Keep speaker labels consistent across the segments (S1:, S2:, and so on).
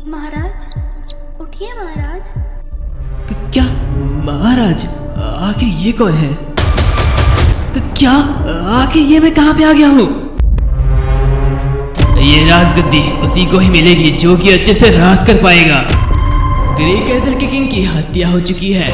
S1: महाराज, उठिए महाराज।
S2: क्या महाराज, आखिर ये कौन है? क्या आखिर ये मैं कहाँ पे आ गया हूँ? ये राजगद्दी उसी को ही मिलेगी जो कि अच्छे से राज कर पाएगा। ग्रे कैसल के किंग की हत्या हो चुकी है।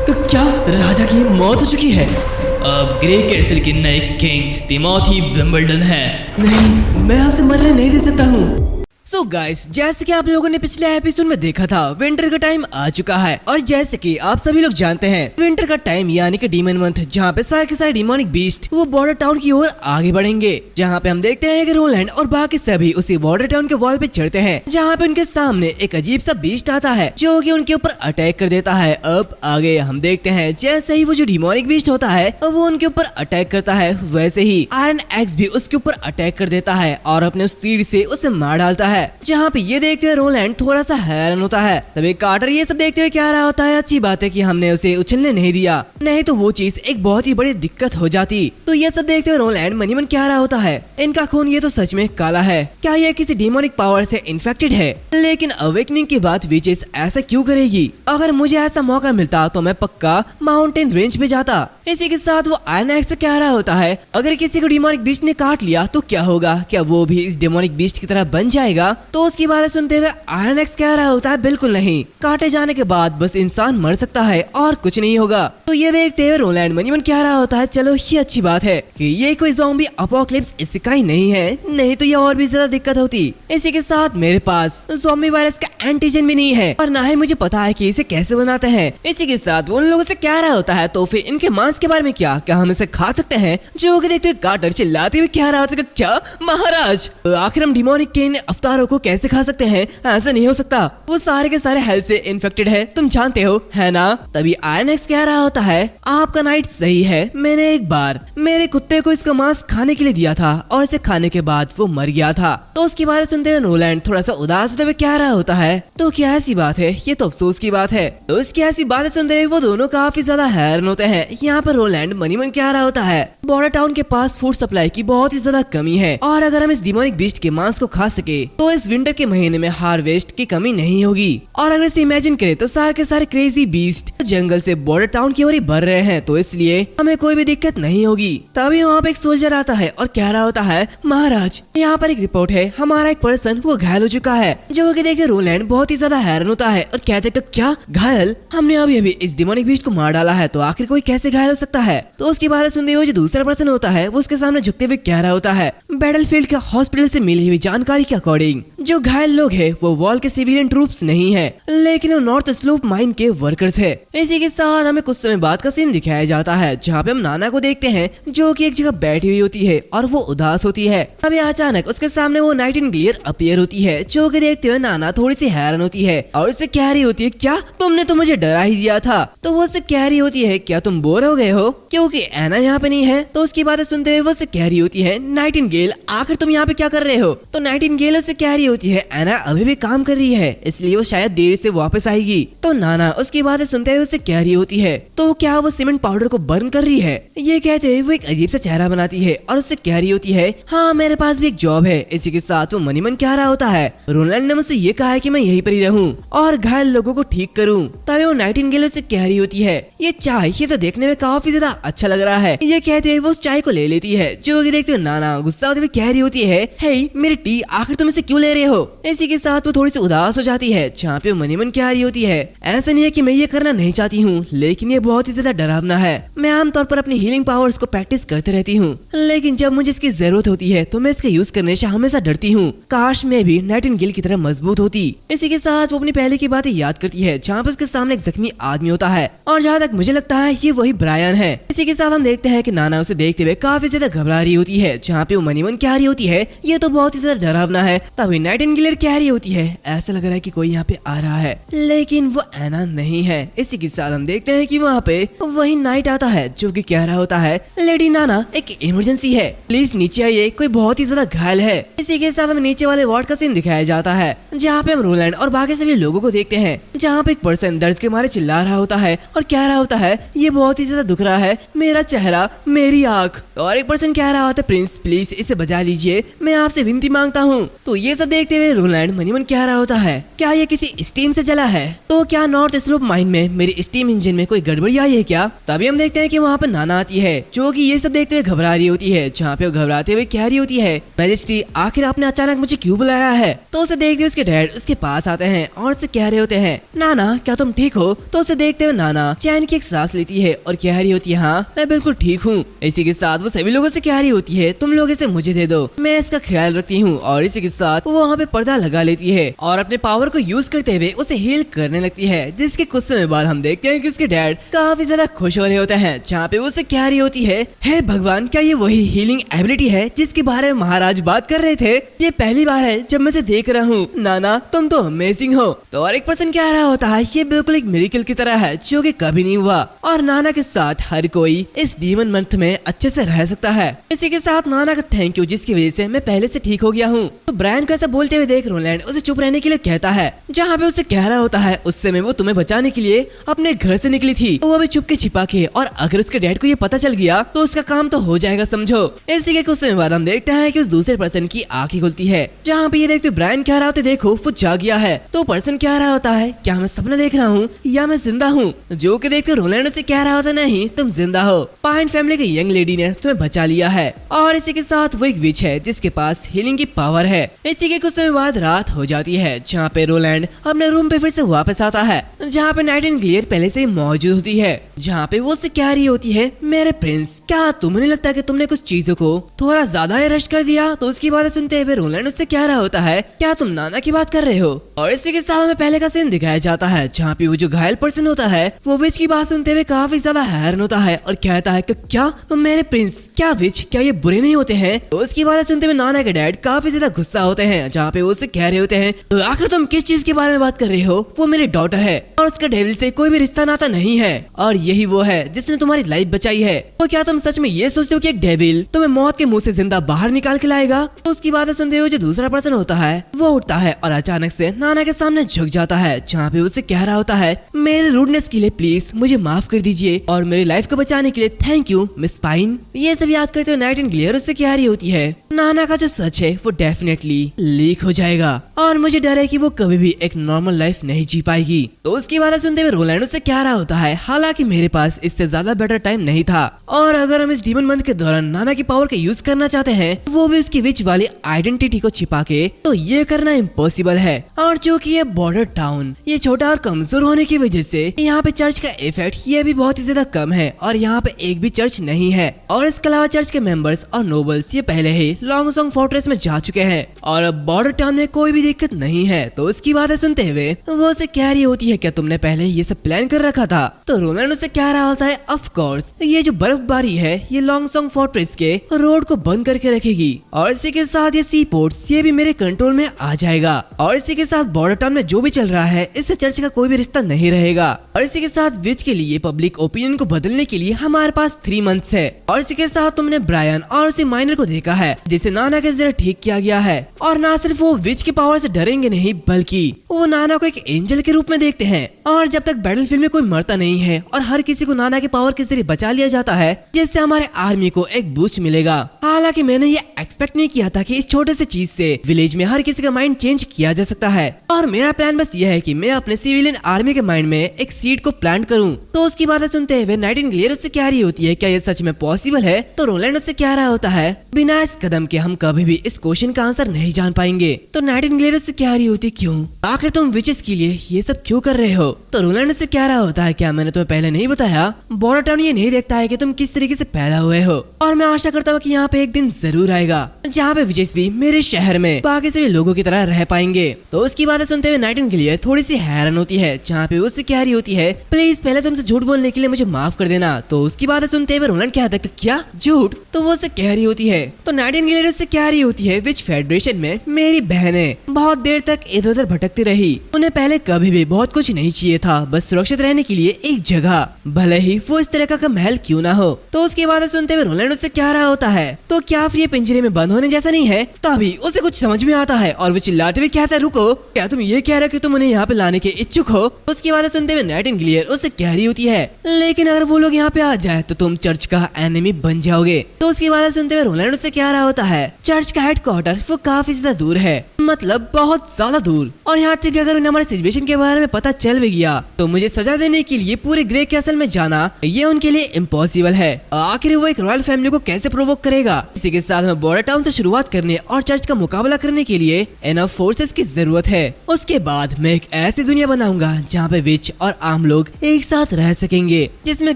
S2: क्या राजा की मौत हो चुकी है? अब ग्रे कैसल के नए किंग तिमोथी विंबलडन है। नहीं, मैं उसे मरने नहीं दे सकता हूँ। सो गाइस, जैसे कि आप लोगों ने पिछले एपिसोड में देखा था, विंटर का टाइम आ चुका है और जैसे कि आप सभी लोग जानते हैं, विंटर का टाइम यानी कि डीमन मंथ, जहाँ पे सारे के सारे डिमोनिक बीस्ट वो बॉर्डर टाउन की ओर आगे बढ़ेंगे। जहाँ पे हम देखते हैं कि रोलैंड और बाकी सभी उसी बॉर्डर टाउन के वॉल पे चढ़ते हैं, जहाँ पे उनके सामने एक अजीब सा बीस्ट आता है जो कि उनके ऊपर अटैक कर देता है। अब आगे हम देखते हैं जैसे ही वो जो डिमोनिक बीस्ट होता है वो उनके ऊपर अटैक करता है, वैसे ही आयरन एक्स भी उसके ऊपर अटैक कर देता है और अपने उस तीर से उसे मार डालता है। जहाँ पे ये देखते हुए रोलैंड थोड़ा सा हैरान होता है। तभी कार्टर ये सब देखते हुए क्या रहा होता है, अच्छी बात है कि हमने उसे उछलने नहीं दिया, नहीं तो वो चीज एक बहुत ही बड़ी दिक्कत हो जाती। तो ये सब देखते हुए रोलैंड मनी मन क्या रहा होता है, इनका खून ये तो सच में काला है, क्या ये किसी डिमोनिक पावर से इन्फेक्टेड है? लेकिन अवेकनिंग के बाद विचेस ऐसा क्यों करेगी? अगर मुझे ऐसा मौका मिलता तो मैं पक्का माउंटेन रेंज पे जाता। इसी के साथ वो आयरन एक्स से क्या रहा होता है, अगर किसी को डिमोनिक बीस्ट ने काट लिया तो क्या होगा? क्या वो भी इस डिमोनिक बीस्ट की तरह बन जाएगा? तो उसकी बातें सुनते हुए आयरन एक्स कह रहा होता है, बिल्कुल नहीं, काटे जाने के बाद बस इंसान मर सकता है और कुछ नहीं होगा। तो ये देखते हुए रोलैंड मनी मन क्या रहा होता है, चलो ये अच्छी बात है कि ये कोई ज़ॉम्बी अपोकलिप्स इससे का ही नहीं है, नहीं तो ये और भी ज्यादा दिक्कत होती। इसी के साथ मेरे पास ज़ॉम्बी वायरस का एंटीजन भी नहीं है और ना ही मुझे पता है कि इसे कैसे बनाते हैं। इसी के साथ वो उन लोगों से क्या रहा होता है, तो फिर इनके मांस के बारे में क्या हम इसे खा सकते हैं? जो कि देखते हुए कार्टर चिल्लाते हुए क्या रहा होता है, क्या महाराज, आखिर हम डिमोनिक के इन अवतारों को कैसे खा सकते हैं? ऐसा नहीं हो सकता, वो सारे के सारे हेल्थ से इन्फेक्टेड है, तुम जानते हो है ना? तभी आयरन एक्स कह रहा होता है, आपका नाइट सही है, मैंने एक बार मेरे कुत्ते को इसका मांस खाने के लिए दिया था और इसे खाने के बाद वो मर गया था। तो उसकी बात सुनते हुए रोलैंड थोड़ा सा उदास होते हुए क्या रहा होता है, तो क्या ऐसी बात है? ये तो अफसोस की बात है। तो उसकी ऐसी बातें सुनते हुए वो दोनों काफी ज्यादा हैरान होते हैं। यहाँ पर रोलैंड मनी मन क्या रहा होता है, बॉर्डर टाउन के पास फूड सप्लाई की बहुत ही ज्यादा कमी है और अगर हम इस डिमोनिक बीस्ट के मांस को खा सके तो इस विंटर के महीने में हार्वेस्ट की कमी नहीं होगी। और अगर इसे इमेजिन करें तो सारे के सारे क्रेजी बीस्ट जंगल से बॉर्डर टाउन की ओर ही बढ़ रहे हैं, तो इसलिए हमें कोई भी दिक्कत नहीं होगी। तभी वहाँ पे एक सोल्जर आता है और कह रहा होता है, महाराज यहाँ पर एक रिपोर्ट है, हमारा एक पर्सन वो घायल हो चुका है। जो कि देखते रोलैंड बहुत ही ज्यादा हैरान होता है और कहते तो क्या घायल? हमने अभी अभी इस डिमोनिक बीस्ट को मार डाला है, तो आखिर कोई कैसे घायल हो सकता है? तो उसकी बात सुनते हुए जो दूसरा पर्सन होता है वो उसके सामने झुकते हुए कह रहा होता है, बैटलफील्ड के हॉस्पिटल से मिली हुई जानकारी के अकॉर्डिंग जो घायल लोग हैं वो वॉल के सिविलियन ट्रूप्स नहीं है, लेकिन वो नॉर्थ स्लोप माइन के वर्कर्स है। इसी के साथ हमें कुछ समय बाद का सीन दिखाया जाता है जहाँ पे हम नाना को देखते हैं जो कि एक जगह बैठी हुई होती है और वो उदास होती है। अभी अचानक उसके सामने वो नाइटिंगेल अपीयर होती है, जो कि देखते हुए नाना थोड़ी सी हैरान होती है और उससे कह रही होती है, क्या तुमने तो मुझे डरा ही दिया था? तो वो उससे कह रही होती है, क्या तुम बोर हो गए हो क्योंकि एना यहाँ पे नहीं है? तो उसकी बातें सुनते हुए वो उससे कह रही होती है, नाइटिंगेल आखिर तुम यहाँ पे क्या कर रहे हो? तो नाइटिंगेल उससे कह रही होती है, एना अभी भी काम कर रही है इसलिए वो शायद देर से वापस आएगी। तो नाना उसकी बातें सुनते हुए उससे कह रही होती है, तो क्या वो सीमेंट पाउडर को बर्न कर रही है? ये कहते हुए वो एक अजीब सा चेहरा बनाती है और उससे कह रही होती है, हाँ मेरे पास भी एक जॉब है। इसी के साथ वो मनी मन कह रहा होता है, रोलैंड ने मुझसे ये कहा है कि मैं यहीं पर ही रहूं और घायल लोगों को ठीक करूं। तभी वो नाइटिंगेल से कह रही होती है, ये चाय ये तो देखने में काफी ज्यादा अच्छा लग रहा है। ये कहते हुए वो उस चाय को ले लेती है, जो कि देखते हुए नाना गुस्सा होते हुए कह रही होती है, हे मेरी टी आखिर तुम इसे क्यों ले रहे हो? इसी के साथ वो थोड़ी सी उदास हो जाती है, जहाँ पे मनी मन कह रही होती है, ऐसा नहीं है कि मैं ये करना नहीं चाहती हूँ, लेकिन ये बहुत ही ज्यादा डरावना है। मैं आमतौर पर अपनी हीलिंग पावर्स को प्रैक्टिस करते रहती हूँ, लेकिन जब मुझे इसकी जरूरत होती है तो मैं इसका यूज करने से हमेशा डरती हूँ। काश मैं भी नाइटिंगेल की तरह मजबूत होती। इसी के साथ वो अपनी पहले की बातें याद करती है, जहाँ पर उसके सामने एक जख्मी आदमी होता है और जहाँ तक मुझे लगता है ये वही ब्रायन है। इसी के साथ हम देखते हैं कि नाना उसे देखते हुए काफी ज्यादा घबरा रही होती है, जहाँ पे वो मनी मन कह रही होती है, ये तो बहुत ही ज्यादा डरावना है। तभी नाइटिंगेल कह रही होती है, ऐसा लग रहा है कि कोई यहाँ पे आ रहा है, लेकिन वो एना नहीं है। इसी के साथ हम देखते हैं कि वहाँ पे वही नाइट आता है, जो कि कह रहा होता है, लेडी नाना एक इमरजेंसी है, प्लीज नीचे आइए, कोई बहुत ही ज्यादा घायल है। इसी के साथ हमें नीचे वाले वार्ड का सीन दिखाया जाता है, जहाँ पे हम रोलैंड और बाकी सभी लोगों को देखते हैं, जहाँ पे एक पर्सन दर्द के मारे चिल्ला रहा होता है और कह रहा होता है, ये बहुत ही ज्यादा दुख रहा है, मेरा चेहरा, मेरी आँख। और एक पर्सन कह रहा होता है प्रिंस प्लीज इसे बचा लीजिए, मैं आपसे विनती मांगता हूँ। तो ये सब देखते हुए रोलैंड मनी मन कह रहा होता है क्या ये किसी स्टीम से जला है? तो क्या नॉर्थ स्लोप माइन में मेरी स्टीम इंजन में कोई गड़बड़ी आई है क्या? तभी हम देखते हैं कि वहाँ पर नाना आती है जो कि ये सब देखते हुए घबरा रही होती है। जहाँ पे वो घबराते हुए कह रही होती है मैजेस्टी आखिर आपने अचानक मुझे क्यों बुलाया है? तो उसे देखते हुए उसके डैड उसके पास आते हैं और उससे कह रहे होते हैं नाना क्या तुम ठीक हो? तो उसे देखते हुए नाना चैन की एक सांस लेती है और कह रही होती है हाँ मैं बिल्कुल ठीक हूँ। इसी के साथ वो सभी लोगों से कह रही होती है तुम लोग इसे मुझे दे दो, मैं इसका ख्याल रखती हूँ। और इसी के साथ वो वहाँ पे पर्दा लगा लेती है और अपने पावर को यूज करते हुए उसे हील करने लगती है। जिसके कुछ समय बाद हम देखते हैं कि उसके डैड काफी ज्यादा खुश हो रहे होते हैं। जहाँ पे उसे कह रही होती है हे भगवान क्या ये वही हीलिंग एबिलिटी है जिसके बारे में महाराज बात कर रहे थे? ये पहली बार है जब मैं इसे देख रहा हूँ। नाना तुम तो अमेजिंग हो। तो और एक पर्सन कह रहा होता है ये बिल्कुल एक मिरेकल की तरह है जो कि कभी नहीं हुआ और नाना के साथ हर कोई इस डीमन मंथ में अच्छे से रह सकता है। इसी के साथ नाना का थैंक यू जिसकी वजह से मैं पहले से ठीक हो गया हूँ। तो ब्रायन को ऐसा बोलते हुए देख रोलैंड उसे चुप रहने के लिए कहता है। जहाँ पे उसे कह रहा होता है उस समय वो तुम्हें बचाने के लिए अपने घर से निकली थी, तो वो भी चुप के छिपा के, और अगर उसके डैड को ये पता चल गया तो उसका काम तो हो जाएगा समझो। इसी के कुछ समय बाद हम देखते हैं कि उस दूसरे पर्सन की आंखें खुलती है। जहाँ पे ये देखते ब्रायन कह रहा होता है देखो वो जाग गया है। तो पर्सन कह रहा होता है क्या मैं सपना देख रहा हूँ या मैं जिंदा हूँ? जो कि देखते रोलैंड से कह रहा होता नहीं तुम जिंदा हो, पाइन फैमिली की यंग लेडी ने तुम्हें बचा लिया है। और इसी के साथ वो एक विच है जिसके पास हीलिंग की पावर है। इसी के कुछ समय बाद रात हो जाती है जहाँ पे रोलैंड अपने रूम पे फिर से वापस आता है जहाँ पे नाइटिंगेल पहले से ही मौजूद होती है। जहाँ पे वो उससे कह रही होती है मेरे प्रिंस क्या तुम्हें नहीं लगता कि तुमने कुछ चीजों को थोड़ा ज्यादा ही रश कर दिया? तो उसकी बातें सुनते हुए रोलैंड उससे कह रहा होता है क्या तुम नाना की बात कर रहे हो? और इसी के साथ हमें पहले का सीन दिखाया जाता है जहाँ पे वो जो घायल पर्सन होता है वो विच की बात सुनते हुए काफी ज्यादा हैरान होता है और कहता है कि क्या मेरे प्रिंस क्या विच क्या ये बुरे नहीं होते हैं? तो उसकी बातें सुनते हुए नाना के डैड काफी ज्यादा गुस्सा होते हैं जहाँ पे वो उससे कह रहे होते हैं तो आखिर तुम किस चीज के बारे में बात कर रहे हो? वो मेरी डॉटर है और उसका डेविल से कोई भी रिश्ता नाता नहीं है और यही वो है जिसने तुम्हारी लाइफ बचाई है। तो क्या तुम सच में ये सोचते हो कि एक डेविल तुम्हें मौत के मुंह से जिंदा बाहर निकाल के लाएगा? तो उसकी बातें सुनते हुए जो दूसरा पर्सन होता है वो उठता है और अचानक से नाना के सामने झुक जाता है जहाँ पे उसे कह रहा होता है मेरे रूडनेस के लिए प्लीज मुझे माफ कर दीजिए और मेरी लाइफ को बचाने के लिए थैंक यू मिस पाइन। ये सब याद करते हुए नाइटिंगेल उससे कह रही होती है नाना का जो सच है वो डेफिनेटली लीक हो जाएगा और मुझे डर है कि वो कभी भी एक नॉर्मल लाइफ नहीं जी पाएगी। तो उसकी बातें सुनते हुए रोलैंड उससे कह रहा होता है हालांकि मेरे पास इससे ज्यादा बेटर टाइम नहीं था और अगर हम इस डीमन मंथ के दौरान नाना की पावर का यूज करना चाहते हैं वो भी उसकी विच वाली आइडेंटिटी को छिपा के, तो ये करना इम्पॉसिबल है। और जो कि ये बॉर्डर टाउन ये छोटा और कमजोर होने की वजह से यहाँ पे चर्च का इफेक्ट ये भी बहुत ही ज्यादा कम है और यहाँ पे एक भी चर्च नहीं है। और इसके अलावा चर्च के मेंबर्स और नोबल्स ये पहले ही लॉन्गसोंग फोर्ट्रेस में जा चुके हैं और अब बॉर्डर टाउन में कोई भी दिक्कत नहीं है। तो उसकी बातें सुनते हुए वो उसे कह रही होती है क्या तुमने पहले ये सब प्लान कर रखा था? तो रोलैंड उसे कह रहा होता है ऑफ कोर्स ये जो बर्फबारी है ये लॉन्गसोंग फोर्ट्रेस के रोड को बंद करके रखेगी और इसी के साथ ये सी पोर्ट्स ये भी मेरे कंट्रोल में आ जाएगा और इसी के साथ बॉर्डर टाउन में जो भी चल रहा है इससे चर्च का कोई भी रिश्ता नहीं रहेगा। और इसी के साथ विच के लिए पब्लिक ओपिनियन को बदलने के लिए हमारे पास 3 मंथ्स है। और इसी के साथ तुमने ब्रायन और उसी माइनर को देखा है जिसे नाना के जरिए ठीक किया गया है और ना सिर्फ वो विच के पावर से डरेंगे नहीं बल्कि वो नाना को एक एंजल के रूप में देखते हैं। और जब तक बैटलफील्ड में कोई मरता नहीं है और हर किसी को नाना के पावर के जरिए बचा लिया जाता है जिससे हमारे आर्मी को एक बूस्ट मिलेगा। हालांकि मैंने ये एक्सपेक्ट नहीं किया था कि इस छोटे से चीज से विलेज में हर किसी का माइंड चेंज किया जा सकता है और मेरा प्लान बस ये है कि मैं अपने सिविलियन आर्मी के माइंड में एक सीड को प्लांट करूं। तो उसकी बातें सुनते हुए नाइटिंगेल उससे कह रही होती है क्या ये सच में पॉसिबल है? तो रोलैंड उससे कह रहा होता है बिना इस कदम के हम कभी भी इस क्वेश्चन का आंसर नहीं जान पाएंगे। तो नाइटिंगेल उससे कह रही होती क्यों आखिर तुम विचेस के लिए ये सब क्यों कर रहे हो? तो रोलैंड उससे कह रहा होता है क्या मैंने तुम्हें पहले नहीं बताया बॉर्डर टाउन ये नहीं देखता है कि तुम किस तरीके से पैदा हुए हो और मैं आशा करता हूँ कि यहाँ पे एक दिन जरूर आएगा जहाँ पे विचेस भी मेरे शहर में बाकी सभी लोगों की तरह रह पाएंगे। तो उसकी बातें सुनते हुए नाइटिंगेल थोड़ी सी हैरान होती है जहाँ पे उससे कह रही होती है प्लीज पहले तुमसे झूठ बोलने के लिए मुझे माफ कर देना। तो उसकी बातें सुनते हुए रोलैंड कहता है क्या झूठ? तो वो उससे कह रही होती है तो नाइटिंगेल उससे कह रही होती है विच फेडरेशन में मेरी बहनें बहुत देर तक इधर उधर भटकती रही, उन्हें पहले कभी भी बहुत कुछ नहीं चाहिए था, बस सुरक्षित रहने के लिए एक जगह, भले ही वो इस तरह का महल क्यों ना हो। तो उसकी बातें सुनते हुए रोलैंड उससे कह रहा होता है, तो क्या फिर ये पिंजरे में बंद होने जैसा नहीं है? तभी उसे कुछ समझ में आता है और वो चिल्लाते हुए कहता है, रुको, क्या तुम ये कह रहे हो कि तुम उन्हें यहाँ पे लाने के इच्छुक हो? उसकी बातें सुनते हुए नाइटिंगेल उससे कह रही होती है, लेकिन अगर वो लोग यहाँ पे आ जाए तो तुम चर्च का एनिमी बन जाओगे। तो उसकी बातें सुनते हुए रोलैंड उससे कह रहा होता है, चर्च का हेडक्वार्टर वो काफी ज्यादा दूर है, मतलब बहुत ज्यादा दूर, और यहाँ तक अगर उन्हें हमारे सिचुएशन के बारे में पता चल भी गया तो मुझे सजा देने के लिए पूरे ग्रे कैसल में जाना ये उनके लिए इम्पॉसिबल है। आखिर वो एक रॉयल फैमिली को कैसे प्रोवोक करेगा? इसी के साथ में बॉर्डर टाउन से शुरुआत करने और चर्च का मुकाबला करने के लिए इनफ फोर्सेस की जरूरत है। उसके बाद मैं एक ऐसी दुनिया बनाऊंगा जहाँ पे विच और आम लोग एक साथ रह सकेंगे, जिसमें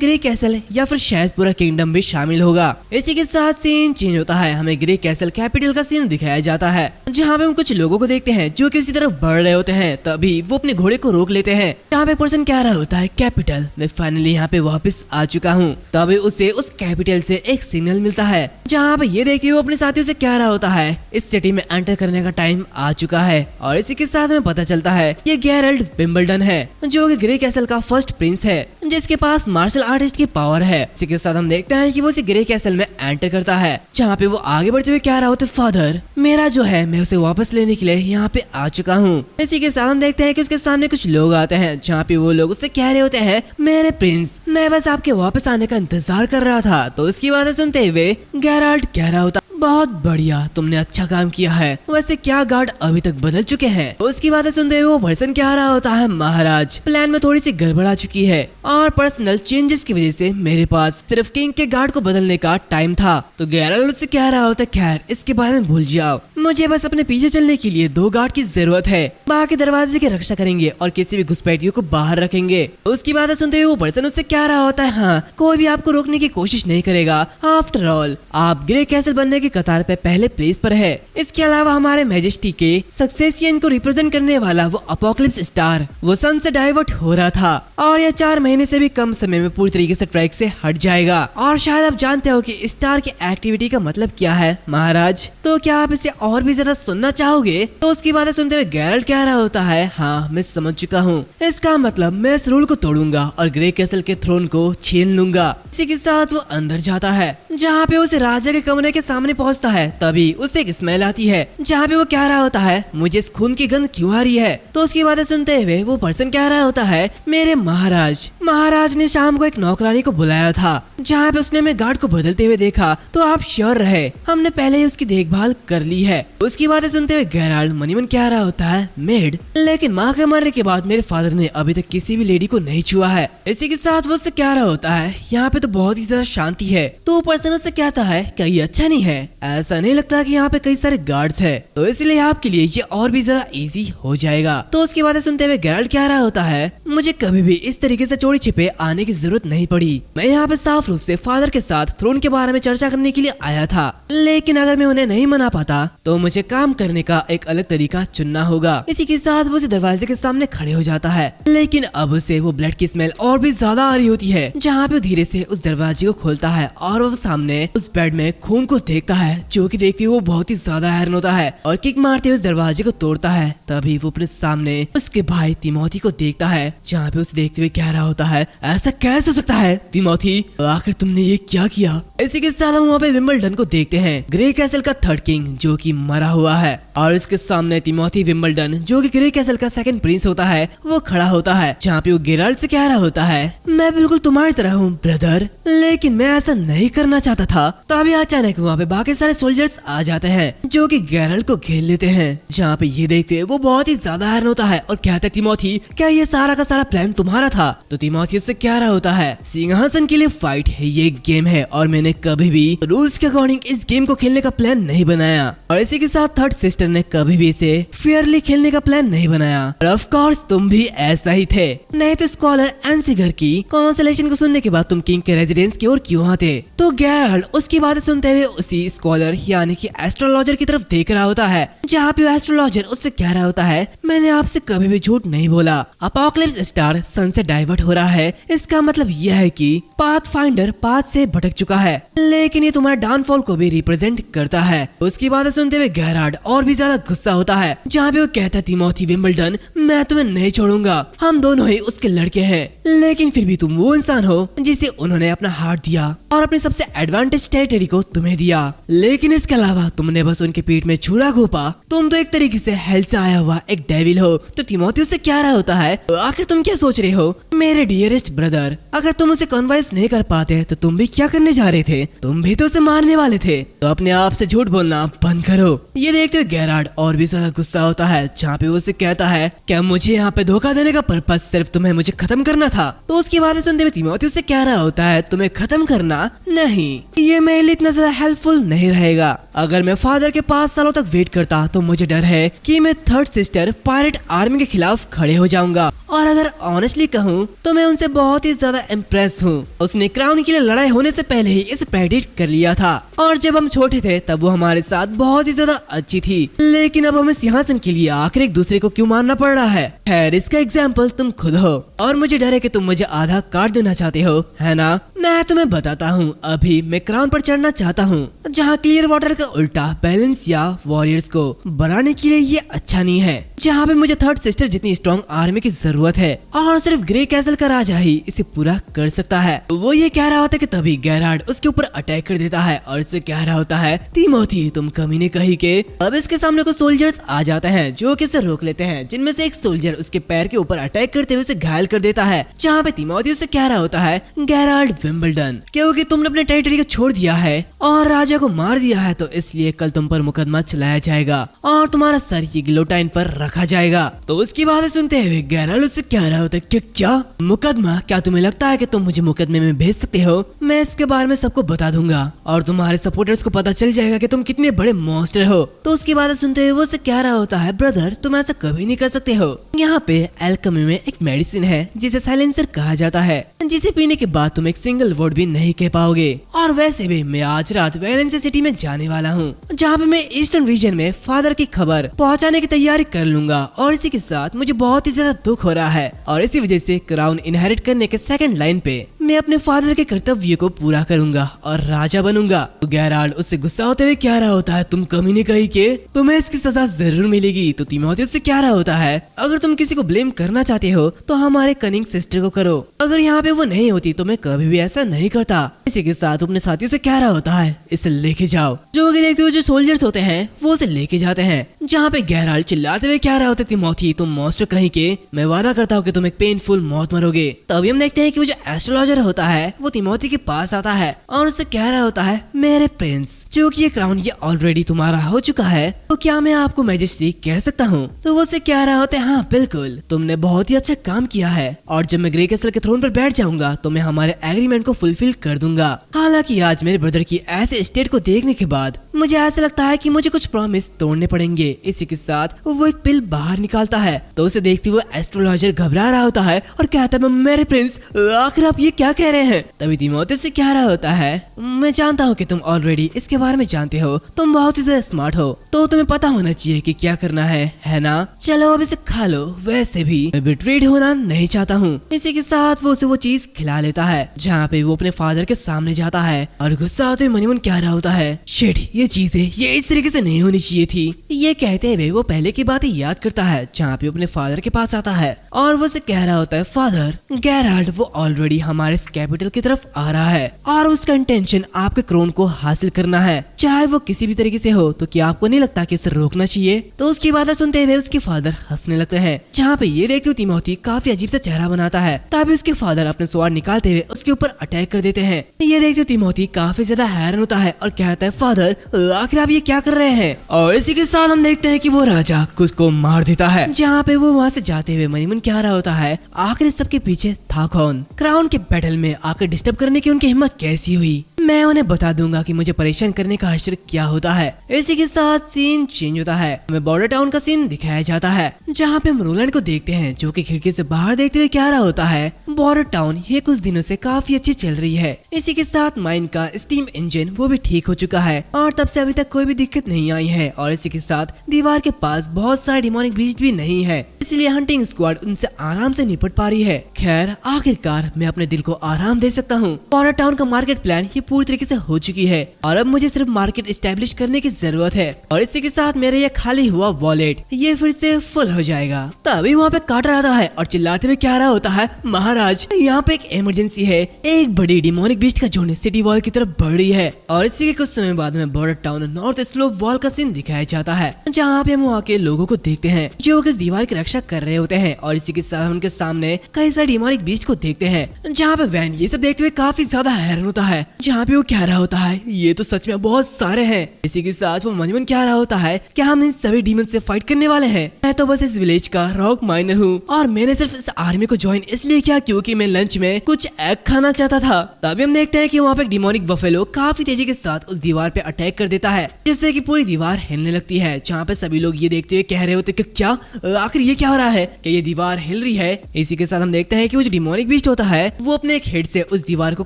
S2: ग्रे कैसल या फिर शायद पूरा किंगडम भी शामिल होगा। इसी के साथ सीन चेंज होता है, हमें ग्रे कैसल कैपिटल का सीन दिखाया जाता है, जहाँ पे हम कुछ लोगों को देखते हैं जो किसी तरफ बढ़ रहे होते हैं। तभी वो अपने घोड़े को रोक लेते हैं। यहाँ पे पर्सन कह रहा होता है, कैपिटल, मैं फाइनली यहाँ पे वापस आ चुका हूँ। तभी उसे उस कैपिटल से एक सिग्नल मिलता है, जहाँ पे ये देखते हुए अपने साथियों से कह रहा होता है, इस सिटी में एंटर करने का टाइम आ चुका है। और इसी के साथ में पता चलता है ये गैरल्ड विंबलडन है, जो कि ग्रे कैसल का फर्स्ट प्रिंस है, जिसके पास मार्शल आर्टिस्ट की पावर है। इसी के साथ हम देखते हैं कि वो इसी ग्रे कैसल में एंटर करता है, जहाँ पे वो आगे बढ़ते हुए कह रहा होता है, फादर, मेरा जो है मैं उसे वापस लेने के लिए यहाँ पे आ चुका हूँ। इसी के साथ हम देखते हैं कि उसके सामने कुछ लोग आते हैं, जहाँ पे वो लोग उससे कह रहे होते हैं, मेरे प्रिंस, मैं बस आपके वापस आने का इंतजार कर रहा था। तो उसकी बातें सुनते हुए गैराल्ट कह रहा होता, बहुत बढ़िया, तुमने अच्छा काम किया है। वैसे क्या गार्ड अभी तक बदल चुके हैं? तो उसकी बातें सुनते हुए वो पर्सन कह रहा होता है, महाराज, प्लान में थोड़ी सी गड़बड़ आ चुकी है और पर्सनल चेंजेस की वजह से मेरे पास सिर्फ किंग के गार्ड को बदलने का टाइम था। तो गैराल्ट उससे कह रहा होता, खैर इसके बारे में भूल जाओ, मुझे बस अपने पीछे चलने के लिए 2 गार्ड की जरूरत है, बाकी दरवाजे की रक्षा करेंगे और किसी भी घुसपैठियों को बाहर रखेंगे। तो उसकी बातें सुनते हुए वो पर्सन उससे कह रहा होता है, हाँ, कोई भी आपको रोकने की कोशिश नहीं करेगा। आफ्टर ऑल आप ग्रे कैसल बनने की कतार पे पहले प्लेस पर है। इसके अलावा हमारे मैजेस्टी के सक्सेसियन को रिप्रेजेंट करने वाला वो अपोकलिप्स स्टार वो सन से डाइवर्ट हो रहा था और यह 4 महीने से भी कम समय में पूरी तरीके से ट्रैक से हट जाएगा। और शायद आप जानते हो कि स्टार की एक्टिविटी का मतलब क्या है, महाराज? तो क्या आप इसे और भी ज्यादा सुनना चाहोगे? तो उसकी बातें सुनते हुए गैरल्ट कह रहा होता है, हाँ, मैं समझ चुका हूँ। इसका मतलब मैं इस रूल को तोड़ूंगा और ग्रे कैसल के थ्रोन को छीन लूंगा। इसी के साथ वो अंदर जाता है, जहाँ पे उसे राजा के कमरे के सामने पहुँचता है। तभी उसे एक स्मेल आती है, जहाँ पे वो कह रहा होता है, मुझे इस खून की गंध क्यों आ रही है? तो उसकी बातें सुनते हुए वो पर्सन कह रहा होता है, मेरे महाराज ने शाम को एक नौकरानी को बुलाया था, जहाँ पे उसने हमें गार्ड को बदलते हुए देखा, तो आप श्योर रहे, हमने पहले ही उसकी देखभाल कर ली है। उसकी बातें सुनते हुए गैराल्ट मनीमन कह रहा होता है, मेड, लेकिन माँ के मरने के बाद मेरे फादर ने अभी तक किसी भी लेडी को नहीं छुआ है। इसी के साथ वो उससे कह रहा होता है, यहाँ पे तो बहुत ही ज्यादा शांति है। तो पर्सन उससे कहता है, क्या ये अच्छा नहीं है? ऐसा नहीं लगता कि यहाँ पे कई सारे गार्ड्स है, तो इसलिए आपके लिए ये और भी ज्यादा इजी हो जाएगा। तो उसकी बातें सुनते हुए गैराल्ट कह रहा होता है, मुझे कभी भी इस तरीके से चोरी छिपे आने की जरूरत नहीं पड़ी। मैं यहाँ पे साफ रूप से फादर के साथ थ्रोन के बारे में चर्चा करने के लिए आया था, लेकिन अगर मैं उन्हें नहीं मना पाता तो मुझे काम करने का एक अलग तरीका चुनना होगा। इसी के साथ वो उस दरवाजे के सामने खड़े हो जाता है, लेकिन अब उसे वो ब्लड की स्मेल और भी ज्यादा आ रही होती है, जहाँ पे वो धीरे से उस दरवाजे को खोलता है और वो सामने उस बेड में खून को देखता है, जो कि देखते हुए वो बहुत ही ज्यादा हैरान होता है और किक मारते हुए उस दरवाजे को तोड़ता है। तभी वो अपने सामने उसके भाई तिमोथी को देखता है, जहाँ पे उसे देखते हुए कह रहा होता है, ऐसा कैसे हो सकता है तिमोथी, आखिर तुमने ये क्या किया? इसी के साथ हम वहाँ पे विंबलडन को देखते हैं, ग्रे कैसल का 3rd किंग जो कि मरा हुआ है, और इसके सामने तिमोथी विंबलडन जो कि ग्रे कैसल का 2nd प्रिंस होता है, वो खड़ा होता है, जहाँ पे वो गैराल्ट से कह रहा होता है, मैं बिल्कुल तुम्हारी तरह हूँ ब्रदर, लेकिन मैं ऐसा नहीं करना चाहता था। तो अभी अचानक वहाँ पे बाकी सारे सोल्जर्स आ जाते हैं, जो कि गैराल्ट को घेर लेते हैं, जहाँ पे ये देखते वो बहुत ही ज्यादा हैरान होता है और कहता है, तिमोथी, क्या ये सारा का सारा प्लान तुम्हारा था? तो तिमोथी से कह रहा होता है, सिंहासन के लिए फाइट है, ये गेम है और मैंने कभी भी रूल्स के अकॉर्डिंग इस गेम को खेलने का प्लान नहीं बनाया, और इसी के साथ 3rd सिस्टर ने कभी भी इसे फेयरली खेलने का प्लान नहीं बनाया। ऑफ कोर्स तुम भी ऐसा ही थे, नहीं तो स्कॉलर एनसिगर की कॉन्सलेशन को सुनने के बाद तुम किंग के रेजिडेंस की ओर क्यों आते? तो गैराल्ट उसकी बातें सुनते हुए उसी स्कॉलर यानी कि एस्ट्रोलॉजर की तरफ देख रहा होता है, जहाँ पे एस्ट्रोलॉजर उससे कह रहा होता है, मैंने आपसे कभी भी झूठ नहीं बोला। अपोकलिप्स स्टार सन से डाइवर्ट हो रहा है, इसका मतलब यह है कि पाथफाइंडर पाथ से भटक चुका है, लेकिन ये तुम्हारे डाउनफॉल को भी रिप्रेजेंट करता है। उसकी बातें सुनते हुए गेराल्ड और भी ज्यादा गुस्सा होता है, जहाँ पे वो कहता है तिमोथी विंबलडन, मैं तुम्हें नहीं छोड़ूंगा, हम दोनों ही उसके लड़के हैं, लेकिन फिर भी तुम वो इंसान हो जिसे उन्होंने अपना हार्ट दिया और अपनी सबसे एडवांटेज टेरिटरी को तुम्हें दिया, लेकिन इसके अलावा तुमने बस उनके पीठ में छुरा घोपा। तुम तो एक तरीके से हेल से आया हुआ एक डेविल हो। तो तिमोथी उससे क्या रहा होता है? आखिर तुम क्या सोच रहे हो मेरे डियरेस्ट ब्रदर? अगर तुम उसे कन्विंस नहीं कर पाते तो तुम भी क्या करने जा रहे थे? तुम भी तो उसे मारने वाले थे। तो अपने आप से झूठ बोलना बंद करो। ये देखते हुए गेराल्ड और भी ज्यादा गुस्सा होता है, जहाँ पे वो उसे कहता है, क्या मुझे यहाँ पे धोखा देने का पर्पस सिर्फ तुम्हें मुझे खत्म करना था? तो उसकी बातें सुनते हुए तिमोथी उससे क्या रहा होता है, तुम्हें खत्म करना? नहीं, ये मेरे लिए इतना ज्यादा हेल्पफुल नहीं रहेगा। अगर मैं फादर के 5 सालों तक वेट करता तो मुझे डर है कि मैं थर्ड सिस्टर पायरेट आर्मी के खिलाफ खड़े हो जाऊंगा, और अगर ऑनेस्टली कहूँ तो मैं उनसे बहुत ही ज्यादा इम्प्रेस हूँ। उसने क्राउन के लिए लड़ाई होने से पहले ही इसे प्रेडिक्ट कर लिया था, और जब हम छोटे थे तब वो हमारे साथ बहुत ही ज्यादा अच्छी थी, लेकिन अब हमें सिंहासन के लिए आखिर एक दूसरे को क्यों मारना पड़ रहा है? खैर, इसका एग्जाम्पल तुम खुद हो, और मुझे डर है कि तुम मुझे आधा काट देना चाहते हो, है ना? मैं तुम्हें बताता हूँ, अभी मैं क्राउन पर चढ़ना चाहता हूँ, जहाँ क्लियर वाटर का उल्टा बैलेंस या वॉरियर्स को बनाने के लिए ये अच्छा नहीं है, जहाँ पे मुझे थर्ड सिस्टर जितनी स्ट्रॉन्ग आर्मी की जरूरत है, और सिर्फ ग्रे कैसल का राजा ही इसे पूरा कर सकता है। वो ये कह रहा होता है कि तभी गेराल्ड उसके ऊपर अटैक कर देता है और इससे कह रहा होता है, तिमोथी तुम कमीने कहीं के। अब इसके सामने कुछ सोल्जर्स आ जाते हैं जो कि इसे रोक लेते हैं, जिनमें से एक सोल्जर उसके पैर के ऊपर अटैक करते हुए उसे घायल कर देता है, जहाँ पे तिमोथी उससे कह रहा होता है, गेराल्ड विंबलडन, क्योंकि तुमने अपने टेरिटरी को छोड़ दिया है और राजा को मार दिया है, तो इसलिए कल तुम पर मुकदमा चलाया जाएगा और तुम्हारा सर ये गिलोटाइन पर रखा जाएगा। तो उसकी बातें सुनते हुए गेराल्ड उससे कह रहा होता है कि क्या मुकदमा? क्या तुम्हें लगता है कि तुम मुझे मुकदमे में भेज सकते हो? मैं इसके बारे में सबको बता दूंगा और तुम्हारे सपोर्टर्स को पता चल जाएगा कि तुम कितने बड़े मॉन्स्टर हो। तो उसकी बातें सुनते हुए वो उससे कह रहा होता है, ब्रदर तुम ऐसा कभी नहीं कर सकते हो। यहाँ पे एल्केमी में एक मेडिसिन है जिसे साइलेंसर कहा जाता है, जिसे पीने के बाद तुम एक सिंगल वर्ड भी नहीं कह पाओगे। और वैसे भी मैं आज रात वेलेंसी सिटी में जाने वाला हूँ, जहाँ पे मैं ईस्टर्न रीजन में फादर की खबर पहुँचाने की तैयारी कर लूंगा, और इसी के साथ मुझे बहुत ही ज्यादा दुख हो रहा है, और इसी वजह से क्राउन इनहेरिट करने के सेकंड लाइन पे मैं अपने फादर के कर्तव्य को पूरा करूंगा और राजा बनूंगा। तो गेराल्ड उससे गुस्सा होते हुए क्या रहा होता है, तुम कमीने कहीं के, तुम्हें इसकी सजा जरूर मिलेगी। तो तिमोथी उससे क्या रहा होता है, अगर तुम किसी को ब्लेम करना चाहते हो तो हमारे कनिंग सिस्टर को करो, अगर यहाँ पे वो नहीं होती तो मैं कभी भी ऐसा नहीं करता। इसी के साथ अपने साथियों से क्या रहा होता है, इसे लेके जाओ। जो कि देखते हुए जो सोल्जर्स होते हैं वो उसे लेके जाते हैं, जहाँ पे गेराल्ड चिल्लाते हुए क्या रहा होता है, तिमोथी तुम मॉन्स्टर कहीं के, मैं वादा करता हूँ कि तुम एक पेनफुल मौत मरोगे। तभी हम देखते हैं कि वो जो एस्ट्रोलॉजर होता है वो तिमोथी के पास आता है और उससे कह रहा होता है, मेरे प्रिंस, जो कि ये क्राउन ये ऑलरेडी तुम्हारा हो चुका है, तो क्या मैं आपको मैजेस्टी कह सकता हूँ? तो वो उससे कह रहा होता है, हाँ बिल्कुल, तुमने बहुत ही अच्छा काम किया है, और जब मैं ग्रे कैसल के थ्रोन पर बैठ जाऊंगा तो मैं हमारे एग्रीमेंट को फुलफिल कर दूंगा। हालांकि आज मेरे ब्रदर की ऐसे स्टेट को देखने के बाद मुझे ऐसा लगता है कि मुझे कुछ प्रॉमिस तोड़ने पड़ेंगे। इसी के साथ वो एक पिल बाहर निकालता है, तो उसे देखते हुए एस्ट्रोलॉजर घबरा रहा होता है और कहता है, मेरे प्रिंस आखिर आप ये क्या कह रहे हैं? तभी तिमोथी से क्या रहा होता है, मैं जानता हूँ कि तुम ऑलरेडी इसके बारे में जानते हो, तुम बहुत ही ज्यादा स्मार्ट हो, तो तुम्हें पता होना चाहिए कि क्या करना है ना? चलो अब इसे खा लो, वैसे भी मैं बिट्रेड होना नहीं चाहता हूँ। इसी के साथ वो उसे वो चीज खिला लेता है, जहाँ पे वो अपने फादर के सामने जाता है और गुस्सा होते हुए मन मन क्या रहा होता है, शिट ये चीजें ये इस तरीके से नहीं होनी चाहिए थी। ये कहते हुए वो पहले की बातें याद करता है, जहाँ पे अपने फादर के पास आता है और वो उसे कह रहा होता है, फादर गेराल्ड वो ऑलरेडी हमारे कैपिटल की तरफ आ रहा है और उसका इंटेंशन आपके क्रोन को हासिल करना है, चाहे वो किसी भी तरीके से हो। तो क्या आपको नहीं लगता कि इसे रोकना चाहिए? तो उसकी बातें सुनते हुए उसके फादर हंसने लगते हैं, जहाँ पे ये देखते हुए तिमोथी काफी अजीब सा चेहरा बनाता है। तभी उसके फादर अपने स्वार निकालते हुए उसके ऊपर अटैक कर देते हैं। ये देखते हुए तिमोथी काफी ज्यादा हैरान होता है और कहता है, फादर आखिर आप ये क्या कर रहे हैं? और इसी के साथ हम देखते हैं कि वो राजा खुद को मार देता है, जहाँ पे वो वहाँ से जाते हुए मन मन क्या रहा होता है, आखिर सबके पीछे था कौन? क्राउन के बैटल में आकर डिस्टर्ब करने की उनकी हिम्मत कैसी हुई? मैं उन्हें बता दूंगा कि मुझे परेशान करने का आश्चर्य क्या होता है। इसी के साथ सीन चेंज होता है, हमें बॉर्डर टाउन का सीन दिखाया जाता है, जहाँ पे हम रोलैंड को देखते हैं, जो कि खिड़की से बाहर देखते हुए क्या रहा होता है, बॉर्डर टाउन ये कुछ दिनों से काफी अच्छी चल रही है। इसी के साथ माइन का स्टीम इंजन वो भी ठीक हो चुका है और तब से अभी तक कोई भी दिक्कत नहीं आई है। और इसी के साथ दीवार के पास बहुत सारे डिमोनिक बीस्ट भी नहीं है, इसलिए हंटिंग स्क्वाड उनसे आराम से निपट पा रही है। खैर आखिरकार मैं अपने दिल को आराम दे सकता हूँ। बॉर्डर टाउन का मार्केट प्लान ये पूरी तरीके से हो चुकी है और अब मुझे सिर्फ मार्केट एस्टेब्लिश करने की जरूरत है। और इसी के साथ मेरा ये खाली हुआ वॉलेट ये फिर से फुल हो जाएगा। तभी वहाँ पे काटर आता है और चिल्लाते हुए क्या रहा होता है, महाराज यहाँ पे एक इमरजेंसी है। एक बड़ी डिमोनिक बीस्ट का झुंड सिटी वॉल की तरफ बढ़ रही है। और इसी के कुछ समय बाद में border town north slope wall का सीन दिखाया जाता है, जहाँ पे हम वहाँ के लोगों को देखते हैं जो इस दीवार की रक्षा कर रहे होते हैं। और इसी के साथ उनके सामने कई सारे डिमोनिक बीस्ट को देखते हैं, जहाँ पे वैन ये सब देखते हुए काफी ज्यादा हैरान होता है। जहाँ पे वो कह रहा होता है ये तो सच में बहुत सारे हैं। इसी के साथ वो मन कह रहा होता है कि हम इन सभी डीमन से फाइट करने वाले हैं। मैं तो बस इस विलेज का रॉक माइनर हूँ और मैंने सिर्फ इस आर्मी को ज्वाइन इसलिए किया क्योंकि मैं लंच में कुछ एग खाना चाहता था। तभी हम देखते हैं कि वहाँ पे एक डिमोनिक बफेलो काफी तेजी के साथ उस दीवार पे अटैक कर देता है, जिससे कि पूरी दीवार हिलने लगती है। जहाँ पे सभी लोग ये देखते हुए कह रहे होते कि क्या आखिर ये क्या हो रहा है कि ये दीवार हिल रही है। इसी के साथ हम देखते हैं कि वो जो डिमोनिक बीस्ट होता है वो अपने एक हिट से उस दीवार को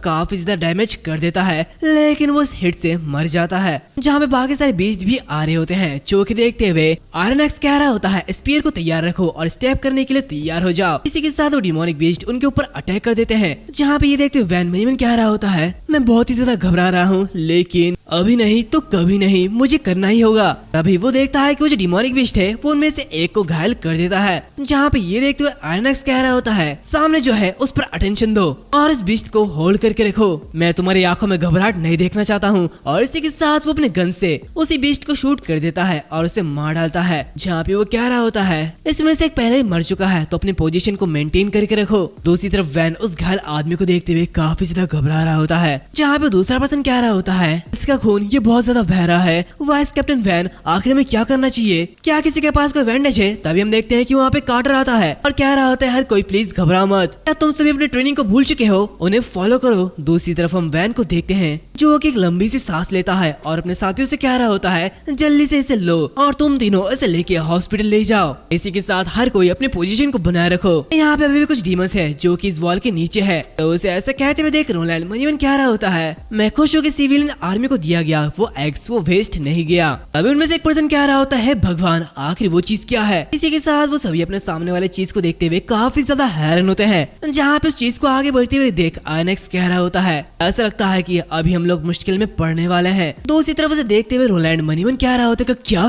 S2: काफी ज्यादा डैमेज कर देता है, लेकिन वो उस हिट से मर जाता है। जहाँ पे बाकी सारे बीस्ट भी आ रहे होते हैं, जो कि देखते हुए आयरन एक्स कह रहा होता है स्पीयर को तैयार रखो और स्टेप करने के लिए तैयार हो जाओ। इसी के साथ वो डिमोनिक बीस्ट उनके ऊपर अटैक कर देते हैं। जहाँ पे ये देखते हुए वैन मैन कह रहा होता है मैं बहुत ही ज्यादा घबरा रहा हूँ, लेकिन अभी नहीं तो कभी नहीं, मुझे करना ही होगा। तभी वो देखता है कि वो जो डिमोनिक बीस्ट है वो उनमें से एक को घायल कर देता है। जहाँ पे ये देखते हुए आयरन एक्स कह रहा होता है सामने जो है उस पर अटेंशन दो और इस बीस्ट को होल्ड करके रखो, मैं तुम्हारी आंखों में घबराहट नहीं देखना चाहता हूँ। और इसी के साथ वो अपने गन से उसी बीस्ट को शूट कर देता है और उसे मार डालता है। जहाँ पे वो कह रहा होता है इसमें से एक पहले ही मर चुका है तो अपनी पोजीशन को मेंटेन करके रखो। दूसरी तरफ वैन उस घायल आदमी को देखते हुए काफी ज्यादा घबरा रहा होता है। जहाँ पे दूसरा पर्सन कह रहा होता है इसका खून ये बहुत ज्यादा बह रहा है, वाइस कैप्टन वैन आखिर में क्या करना चाहिए, क्या किसी के पास कोई बैंडेज है। तभी हम देखते हैं कि वहाँ पे काटर आता है और कह रहा होता है हर कोई प्लीज घबरा मत, क्या तुम सभी अपनी ट्रेनिंग को भूल चुके हो, उन्हें फॉलो करो। दूसरी तरफ हम वैन को देखते हैं जो कि एक लंबी सी सांस लेता है और अपने साथियों से कह रहा होता है जल्दी से इसे लो और तुम तीनों इसे लेके हॉस्पिटल ले जाओ। इसी के साथ हर कोई अपनी पोजीशन को बनाए रखो। यहाँ पे अभी भी कुछ डीमंस है जो कि इस वॉल के नीचे है। तो उसे ऐसा कहते हुए देख रोलैंड मनीवन कह रहा होता है मैं खुश हूँ कि सिविलियन आर्मी को दिया गया वो एग्स वो वेस्ट नहीं गया। अभी उनमें से एक पर्सन कह रहा होता है भगवान आखिर वो चीज क्या है। इसी के साथ वो सभी अपने सामने वाले चीज को देखते हुए काफी ज्यादा हैरान होते हैं। जहाँ पे उस चीज को आगे बढ़ते हुए देख आयनेक्स कह रहा होता है ऐसा लगता है कि अभी हम लोग मुश्किल में पड़ने वाले हैं। दूसरी तरफ उसे देखते हुए रोलैंड मनीवन कह रहा होता है क्या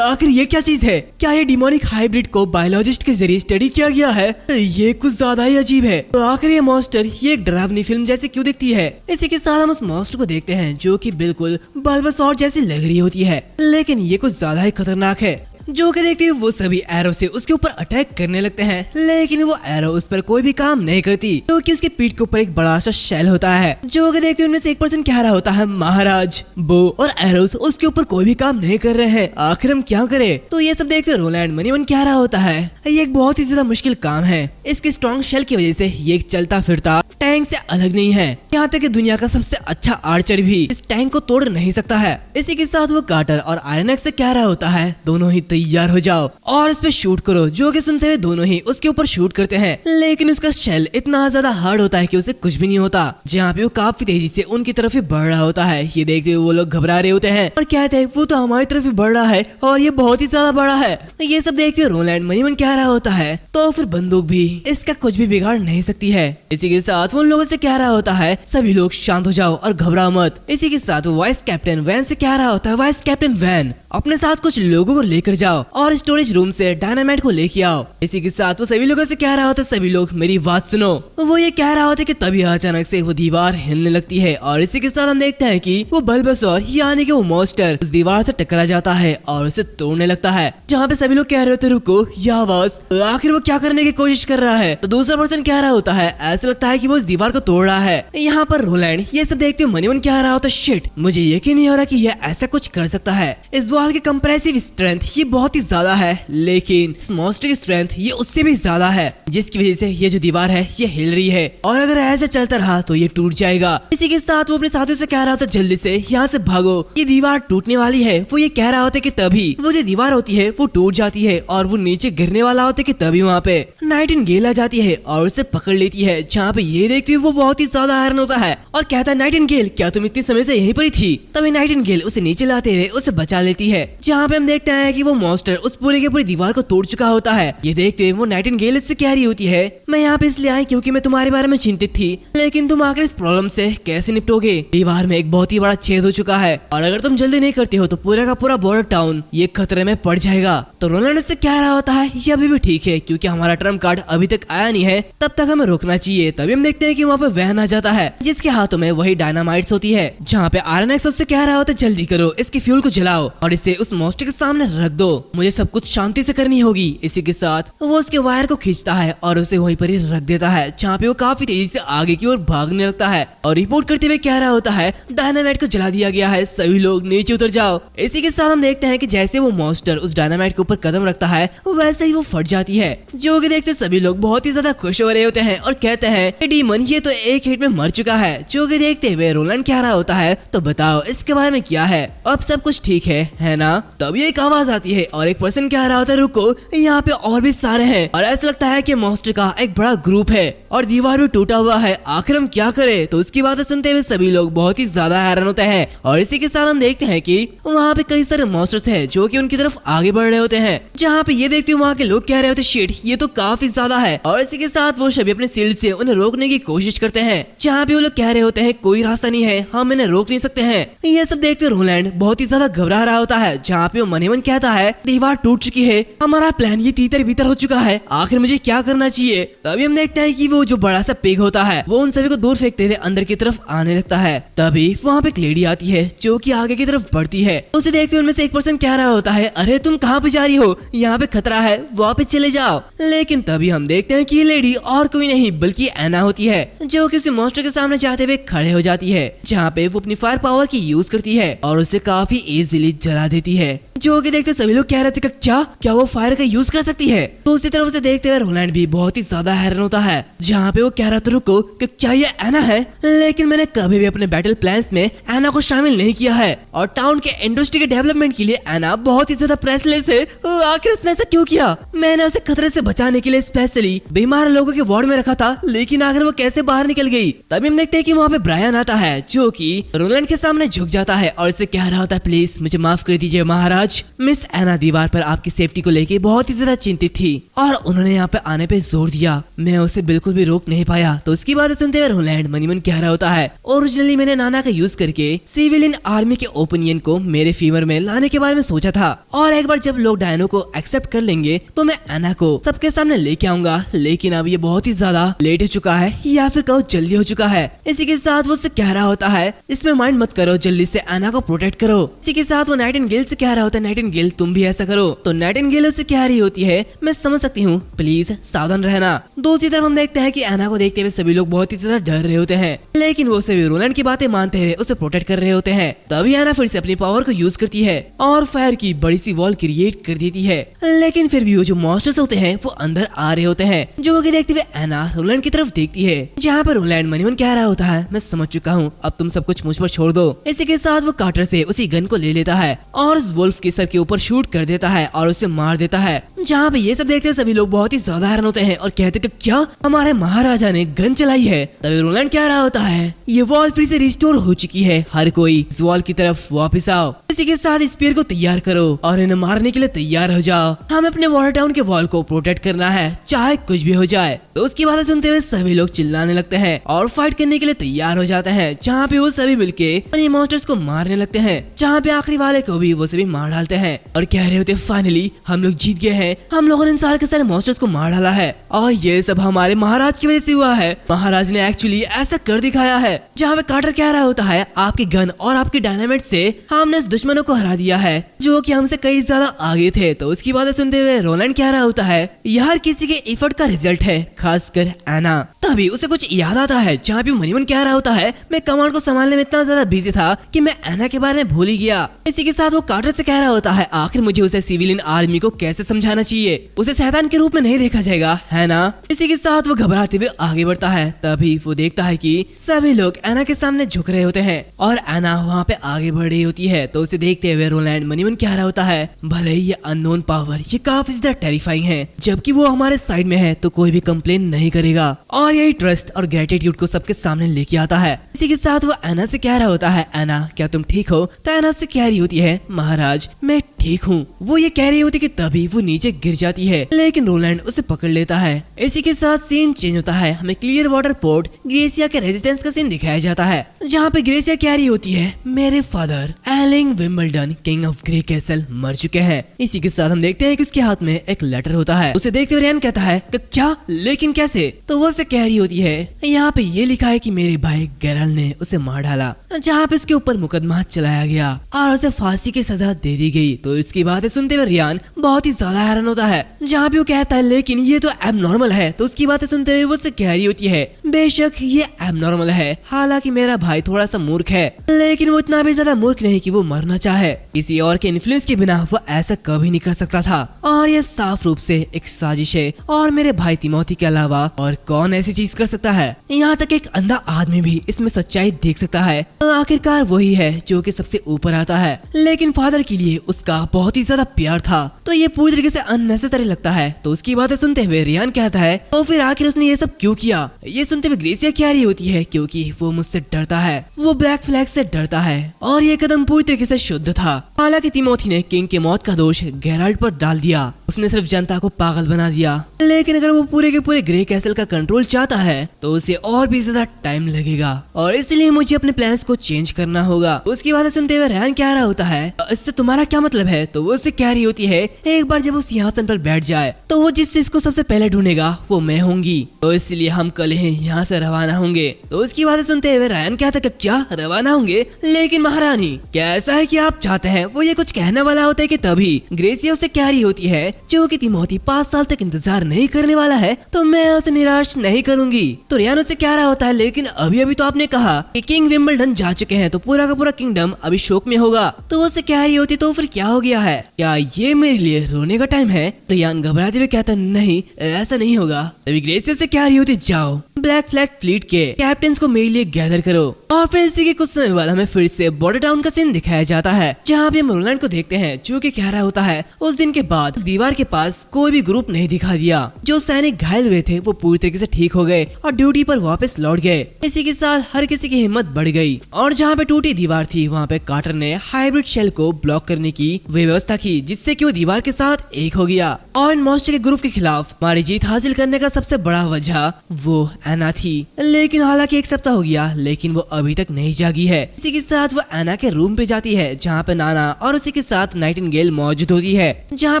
S2: आखिर ये क्या चीज है, क्या ये डिमोनिक हाइब्रिड को बायोलॉजिस्ट के जरिए स्टडी किया गया है, ये कुछ ज्यादा ही अजीब है। आखिर ये मॉन्स्टर ये एक डरावनी फिल्म जैसे क्यों दिखती है। इसी के साथ हम उस मॉन्स्टर को देखते हैं जो कि बिल्कुल बल्बासौर जैसी लग रही होती है, लेकिन ये कुछ ज्यादा ही खतरनाक है। जो कि देखते हुए वो सभी एरो से उसके ऊपर अटैक करने लगते हैं, लेकिन वो एरो उस पर कोई भी काम नहीं करती क्योंकि उसके पीठ के ऊपर एक बड़ा सा शेल होता है। जो कि देखते हुए उनमें से एक पर्सन कह रहा होता है महाराज बो और एरोस उसके ऊपर कोई भी काम नहीं कर रहे हैं, आखिर हम क्या करें। तो ये सब देखते रोलैंड मनीवन कह रहा होता है ये एक बहुत ही ज्यादा मुश्किल काम है, इसके स्ट्रॉन्ग शेल की वजह से ये एक चलता फिरता टैंक से अलग नहीं है, यहाँ तक कि दुनिया का सबसे अच्छा आर्चर भी इस टैंक को तोड़ नहीं सकता है। इसी के साथ वो कार्टर और आयरन एक्स से कह रहा होता है दोनों ही तैयार हो जाओ और इस पे शूट करो। जो कि सुनते हुए दोनों ही उसके ऊपर शूट करते हैं, लेकिन उसका शेल इतना ज्यादा हार्ड होता है कि उसे कुछ भी नहीं होता। जहाँ पे वो काफी तेजी से उनकी तरफ ही बढ़ रहा होता है। ये देखते हुए वो लोग घबरा रहे होते हैं और कहते हैं वो तो हमारी तरफ ही बढ़ रहा है और ये बहुत ही ज्यादा बड़ा है। ये सब देखते हुए रोलैंड मनीवन कह रहा होता है तो फिर बंदूक भी इसका कुछ भी बिगाड़ नहीं सकती है। इसी के साथ वो उन लोगों से कह रहा होता है सभी लोग शांत हो जाओ और घबराओ मत। इसी के साथ वो वाइस कैप्टन वैन से कह रहा होता है वाइस कैप्टन वैन अपने साथ कुछ लोगों को लेकर जाओ और स्टोरेज रूम से डायनामाइट को लेके आओ। इसी के साथ वो सभी लोगों से कह रहा होता है सभी लोग मेरी बात सुनो। वो ये कह रहा होता है कि तभी अचानक से वो दीवार हिलने लगती है और इसी के साथ हम देखते हैं कि वो बल्बासौर यानी कि वो मॉन्स्टर उस दीवार से टकरा जाता है और उसे तोड़ने लगता है। जहाँ पे सभी लोग कह रहे होते रुको ये आवाज, आखिर वो क्या करने की कोशिश कर रहा है। तो दूसरा पर्सन कह रहा होता है ऐसा लगता है कि वो इस दीवार को तोड़ रहा है। यहाँ पर रोलैंड ये सब देखते हुए मनी मन क्या रहा होता, शिट, मुझे यकीन नहीं हो रहा कि ये ऐसा कुछ कर सकता है। इस वॉल की कंप्रेसिव स्ट्रेंथ ये बहुत ही ज्यादा है, लेकिन इस मॉन्स्टर की स्ट्रेंथ ये उससे भी ज्यादा है, जिसकी वजह से ये जो दीवार है ये हिल रही है और अगर ऐसे चलता रहा तो ये टूट जाएगा। इसी के साथ वो अपने साथियों से कह रहा होता, जल्दी से यहाँ से भागो, ये दीवार टूटने वाली है। वो ये कह रहा होता कि तभी वो जो दीवार होती है वो टूट जाती है और वो नीचे गिरने वाला होता है कि तभी वहाँ पे नाइटिंगेल आ जाती है और उसे पकड़ लेती है। जहाँ पे ये देखती है वो बहुत ही ज्यादा हैरान होता है और कहता है, नाइटिंगेल क्या तुम इतने समय से यहीं पर ही थी? तभी नाइटिंगेल उसे नीचे लाते हुए उसे बचा लेती है। जहाँ पे हम देखते हैं कि वो मॉन्स्टर उस पूरी की पूरी दीवार को तोड़ चुका होता है। ये देखते हुए वो नाइटिंगेल इससे कह रही होती है, मैं यहाँ पे इसलिए आई क्योंकि मैं तुम्हारे बारे में चिंतित थी, लेकिन तुम आकर इस प्रॉब्लम से कैसे निपटोगे? दीवार में एक बहुत ही बड़ा छेद हो चुका है और अगर तुम जल्दी नहीं करते हो तो पूरा का पूरा बॉर्डर टाउन ये खतरे में पड़ जाएगा। तो रोलैंड उससे कह रहा होता है, ये अभी भी ठीक है क्योंकि हमारा ट्रम्प कार्ड अभी तक आया नहीं है, तब तक हमें रोकना चाहिए। तभी हम देखते हैं कि वहाँ पे वैन आ जाता है जिसके हाथों में वही डायनामाइट्स होती है। जहाँ पे आयरन एक्स उससे कह रहा होता है, जल्दी करो, इसके फ्यूल को जलाओ और इसे उस मॉन्स्टर के सामने रख दो, मुझे सब कुछ शांति से करनी होगी। इसी के साथ वो उसके वायर को खींचता है और उसे वहीं पर ही रख देता है, जहाँ पे वो काफी तेजी से आगे की ओर भागने लगता है और रिपोर्ट करते हुए कह रहा होता है, डायनामाइट को जला दिया गया है, सभी लोग नीचे उतर जाओ। इसी के साथ हम देखते हैं कि जैसे वो मॉन्स्टर उस डायनामाइट के ऊपर कदम रखता है वैसे ही वो फट जाती है, जो कि देखते सभी लोग बहुत ही ज्यादा खुश हो रहे होते हैं और कहते हैं, डीमन ये तो एक हिट में मर चुका है। जो कि देखते हुए रोलैंड कह रहा होता है, तो बताओ इसके बारे में क्या है, अब सब कुछ ठीक है ना? तभी एक आवाज आती है और एक पर्सन कह रहा होता है, रुको, यहाँ पे और भी सारे हैं और ऐसा लगता है कि मॉन्स्टर का एक बड़ा ग्रुप है और दीवार भी टूटा हुआ है, आखिर हम क्या करें? तो उसकी बातें सुनते हुए सभी लोग बहुत ही ज्यादा हैरान होते हैं और इसी के साथ हम देखते हैं कि वहाँ पे कई सारे मॉन्स्टर्स हैं जो कि उनकी तरफ आगे बढ़ रहे होते हैं। जहाँ पे ये देखते हुए वहाँ के लोग कह रहे होते, शिट, ये तो काफी ज्यादा है और इसी के साथ वो सभी अपने शील्ड से उन्हें रोकने की कोशिश करते हैं। जहाँ पे वो लोग कह रहे होते हैं, कोई रास्ता नहीं है, हम इन्हें रोक नहीं सकते हैं। ये सब देखते रोलैंड बहुत ही ज्यादा घबरा रहा होता है। जहाँ पे वो मन ही मन कहता है, दीवार टूट चुकी है, हमारा प्लान ये तीतर भीतर हो चुका है, आखिर मुझे क्या करना चाहिए? तभी हम देखते हैं कि वो जो बड़ा सा पिग होता है वो उन सभी को दूर फेंकते हुए अंदर की तरफ आने लगता है। तभी वहाँ पे एक लेडी आती है जो कि आगे की तरफ बढ़ती है। उसे देखते हुए उनमें से एक पर्सन कह रहा होता है, अरे तुम कहाँ पे जा रही हो, यहाँ पे खतरा है, वापस चले जाओ। लेकिन तभी हम देखते हैं कि ये लेडी और कोई नहीं बल्कि एना होती है, जो कि उसे मॉन्स्टर के सामने जाते हुए खड़े हो जाती है। जहाँ पे वो अपनी फायर पावर की यूज करती है और उसे काफी इजीली जला देती है। जो कि देखते सभी लोग कह रहे थे, क्या वो फायर का यूज कर सकती है? तो उसी तरफ से देखते हुए रोलैंड भी बहुत ही ज्यादा हैरान होता है। जहाँ पे वो कह रहा था, रुको, क्या ये एना है? लेकिन मैंने कभी भी अपने बैटल प्लान्स में एना को शामिल नहीं किया है और टाउन के इंडस्ट्री के डेवलपमेंट के लिए एना बहुत ही ज्यादा प्राइसलेस है। आखिर उसने ऐसा क्यों किया? मैंने उसे खतरे से बचाने के लिए स्पेशली बीमार लोगों के वार्ड में रखा था, लेकिन आखिर वो कैसे बाहर निकल गई? तभी हम देखते हैं कि वहाँ पे ब्रायन आता है, जो कि रोलैंड के सामने झुक जाता है और इसे कह रहा होता है, प्लीज मुझे माफ कर दीजिए महाराज, मिस एना दीवार पर आपकी सेफ्टी को लेके बहुत ही ज्यादा चिंतित थी और उन्होंने यहाँ पे आने पे जोर दिया, मैं उसे बिल्कुल भी रोक नहीं पाया। तो उसकी बातें सुनते हुए रोलैंड मनी मन कह रहा होता है, ओरिजिनली मैंने नाना का यूज करके सिविलियन आर्मी के ओपिनियन को मेरे फेवर में लाने के बारे में सोचा था और एक बार जब लोग डायनो को एक्सेप्ट कर लेंगे तो मैं एना को सबके सामने लेके आऊंगा, लेकिन अब ये बहुत ही ज्यादा लेट हो चुका है या फिर कहो जल्दी हो चुका है। इसी के साथ वो उससे कह रहा होता है, इसमें माइंड मत करो, जल्दी से एना को प्रोटेक्ट करो। इसी के साथ वो नाइटिंगेल से कह रहा होता है, नाइटिंगेल तुम भी ऐसा करो। तो नाइटिंगेल उससे कह रही होती है, मैं समझ सकती हूँ, प्लीज सावधान रहना। दूसरी तरफ हम देखते हैं कि एना को देखते हुए सभी लोग बहुत ही ज्यादा डर रहे होते हैं, लेकिन वो सभी रोलैंड की बातें मानते हुए उसे प्रोटेक्ट कर रहे होते हैं। तभी एना फिर से अपनी पावर को यूज करती है और फायर की बड़ी सी वॉल क्रिएट कर देती है, लेकिन फिर भी वो जो मॉन्स्टर्स होते हैं वो अंदर आ रहे होते हैं। जो कि देखते हुए एना रोलैंड की तरफ देखती है, जहाँ पर रोलैंड मनी मन कह रहा होता है, मैं समझ चुका हूँ, अब तुम सब कुछ मुझ पर छोड़ दो। इसी के साथ वो कार्टर से उसी गन को ले लेता है और उस वुल्फ के सर के ऊपर शूट कर देता है और उसे मार देता है। जहाँ पे ये सब देखते सभी लोग बहुत ही ज्यादा हैरान होते हैं और कहते कि क्या हमारे महाराजा ने गन चलाई है? तभी रोलैंड कह रहा होता है, ये वॉल फिर से रिस्टोर हो चुकी है, हर कोई इस वॉल की तरफ वापस आओ, इसी के साथ स्पीयर को तैयार करो और इन्हें मारने के लिए तैयार हो जाओ। हमें अपने वाटर टाउन के वॉल को प्रोटेक्ट करना है, चाहे कुछ भी हो जाए। तो उसकी बातें सुनते हुए सभी लोग चिल्लाने लगते हैं और फाइट करने के लिए तैयार हो जाते हैं, जहाँ पे वो सभी मिलके उन्हीं मॉन्स्टर्स को मारने लगते हैं। जहाँ पे आखिरी वाले को भी वो सभी मार डालते हैं और कह रहे होते, फाइनली हम लोग जीत गए हैं, हम लोगों ने इन सारे के सारे मॉन्स्टर्स को मार डाला है और ये सब हमारे महाराज की वजह से हुआ है। महाराज ने एक्चुअली ऐसा कर दिखाया है। जहाँ पे कार्टर कह रहा होता है, आपकी गन और आपकी डायनामाइट से हमने इस दुश्मनों को हरा दिया है जो कि हमसे कई ज्यादा आगे थे। तो उसकी बातें सुनते हुए रोलैंड कह रहा होता है, यह हर किसी के एफर्ट का रिजल्ट है, खासकर एना। तभी उसे कुछ याद आता है जहाँ पे मनीमन कह रहा होता है, मैं कमांड को संभालने में इतना ज्यादा बिजी था कि मैं एना के बारे में भूल ही गया। इसी के साथ वो कार्टर से कह रहा होता है, आखिर मुझे उसे सिविलियन आर्मी को कैसे समझाना चाहिए, उसे शैतान के रूप में नहीं देखा जाएगा, है ना। इसी के साथ वो घबराते हुए आगे बढ़ता है। तभी वो देखता है कि सभी लोग एना के सामने झुक रहे होते हैं और एना वहाँ पे आगे बढ़ रही होती है। तो उसे देखते हुए रोलैंड मनीमन कह रहा होता है, भले ही ये अननोन पावर ये काफी ज्यादा टेरिफाइंग है, जबकि वो हमारे साइड में है तो कोई भी कंप्लेन नहीं करेगा। और यही ट्रस्ट और ग्रेटिट्यूड को सबके सामने लेके आता है। इसी के साथ वो एना से कह रहा होता है, एना क्या तुम ठीक हो। तो एना से कह रही होती है, महाराज मैं ठीक हूँ। वो ये कह रही होती कि तभी वो नीचे गिर जाती है, लेकिन रोलैंड उसे पकड़ लेता है। इसी के साथ सीन चेंज होता है। हमें क्लियर वाटर पोर्ट ग्रेसिया के रेजिडेंस का सीन दिखाया जाता है, जहाँ पे ग्रेसिया कह रही होती है, मेरे फादर एलिंग Wimbledon king of Greycastle मर चुके हैं। इसी के साथ हम देखते हैं कि उसके हाथ में एक लेटर होता है। उसे देखते हुए रियान कहता है कि क्या, लेकिन कैसे। तो वो उसे कह रही होती है, यहाँ पे ये लिखा है कि मेरे भाई गैरल ने उसे मार डाला, जहाँ पे उसके ऊपर मुकदमा चलाया गया और उसे फांसी की सजा दे दी गई। तो इसकी बातें सुनते हुए रियान बहुत ही ज्यादा हैरान होता है, जहाँ पे वो कहता है लेकिन ये तो एबनॉर्मल है। तो उसकी बातें सुनते हुए वो उससे कह रही होती है, बेशक ये एबनॉर्मल है, हालांकि मेरा भाई थोड़ा सा मूर्ख है, लेकिन वो इतना भी ज्यादा मूर्ख नहीं कि वो मरना चाहे। किसी और के इन्फ्लुएंस के बिना वो ऐसा कभी नहीं कर सकता था और ये साफ रूप से एक साजिश है। और मेरे भाई तिमोथी के अलावा और कौन ऐसी चीज कर सकता है, यहाँ तक एक अंधा आदमी भी इसमें सच्चाई देख सकता है। आखिरकार वही है जो कि सबसे ऊपर आता है, लेकिन फादर के लिए उसका बहुत ही ज्यादा प्यार था, तो ये पूरी तरीके से अननेसेसरी लगता है। तो उसकी बातें सुनते हुए रियान कहता है, तो फिर आखिर उसने ये सब क्यों किया। ये सुनते हुए ग्रेसिया कह रही होती है, क्योंकि वो मुझसे डरता है, वो ब्लैक फ्लैग से डरता है और ये कदम पूरी तरीके से शुद्ध था। हालांकि तिमोथी ने किंग के मौत का दोष गेराल्ड पर डाल दिया, उसने सिर्फ जनता को पागल बना दिया, लेकिन अगर वो पूरे के पूरे ग्रे कैसल का कंट्रोल चाहता है तो उसे और भी ज्यादा टाइम लगेगा और इसलिए मुझे अपने प्लान्स को चेंज करना होगा। उसकी बातें सुनते हुए रियान कह रहा होता है, इससे तुम्हारा क्या मतलब है। तो वो उससे कह रही होती है, एक बार जब वो सिंहासन पर बैठ जाए तो वो जिस चीज को सबसे पहले ढूंढेगा वो मैं होंगी, तो इसलिए हम कल ही यहाँ से रवाना होंगे। तो उसकी बातें सुनते हुए रियान कहता है, क्या रवाना होंगे, लेकिन महारानी क्या ऐसा है कि आप चाहते हैं। वो ये कुछ कहने वाला होता है कि तभी ग्रेसिया उससे कह रही होती है, जो कि तिमोथी 5 साल तक इंतजार नहीं करने वाला है तो मैं उसे निराश नहीं करूंगी। तो रियान उससे कह रहा होता है, लेकिन अभी अभी तो आपने कहा कि किंग विंबलडन जा चुके हैं तो पूरा का पूरा किंगडम अभी शोक में होगा। तो वो उससे कह रही होती, तो फिर क्या हो गया है, क्या ये मेरे लिए रोने का टाइम है। रियान घबराते हुए कहता, नहीं ऐसा नहीं होगा। तभी ग्रेसिया उससे कह रही होती, जाओ ब्लैक फ्लैग फ्लीट के कैप्टन को मेरे लिए गैदर करो। और फिर इसी के कुछ समय बाद हमें फिर से बॉर्डर टाउन का सीन दिखाया जाता है, जहाँ पे हम रोलैंड को देखते हैं जो कि कह रहा होता है, उस दिन के बाद दीवार के पास कोई भी ग्रुप नहीं दिखा दिया। जो सैनिक घायल हुए थे वो पूरी तरीके से ठीक हो गए और ड्यूटी पर वापस लौट गए। इसी के साथ हर किसी की हिम्मत बढ़ गई और जहाँ पे टूटी दीवार थी वहाँ पे कार्टर ने हाइब्रिड शेल को ब्लॉक करने की व्यवस्था की, जिससे कि वो दीवार के साथ एक हो गया। और मॉन्स्टर के ग्रुप के खिलाफ हमारी जीत हासिल करने का सबसे बड़ा वजह वो एना थी। लेकिन हालांकि 1 सप्ताह हो गया लेकिन वो अभी तक नहीं जागी है। इसी के साथ वो एना के रूम पे जाती है, जहाँ पे नाना और उसी के साथ नाइटिंगेल मौजूद होती है। जहाँ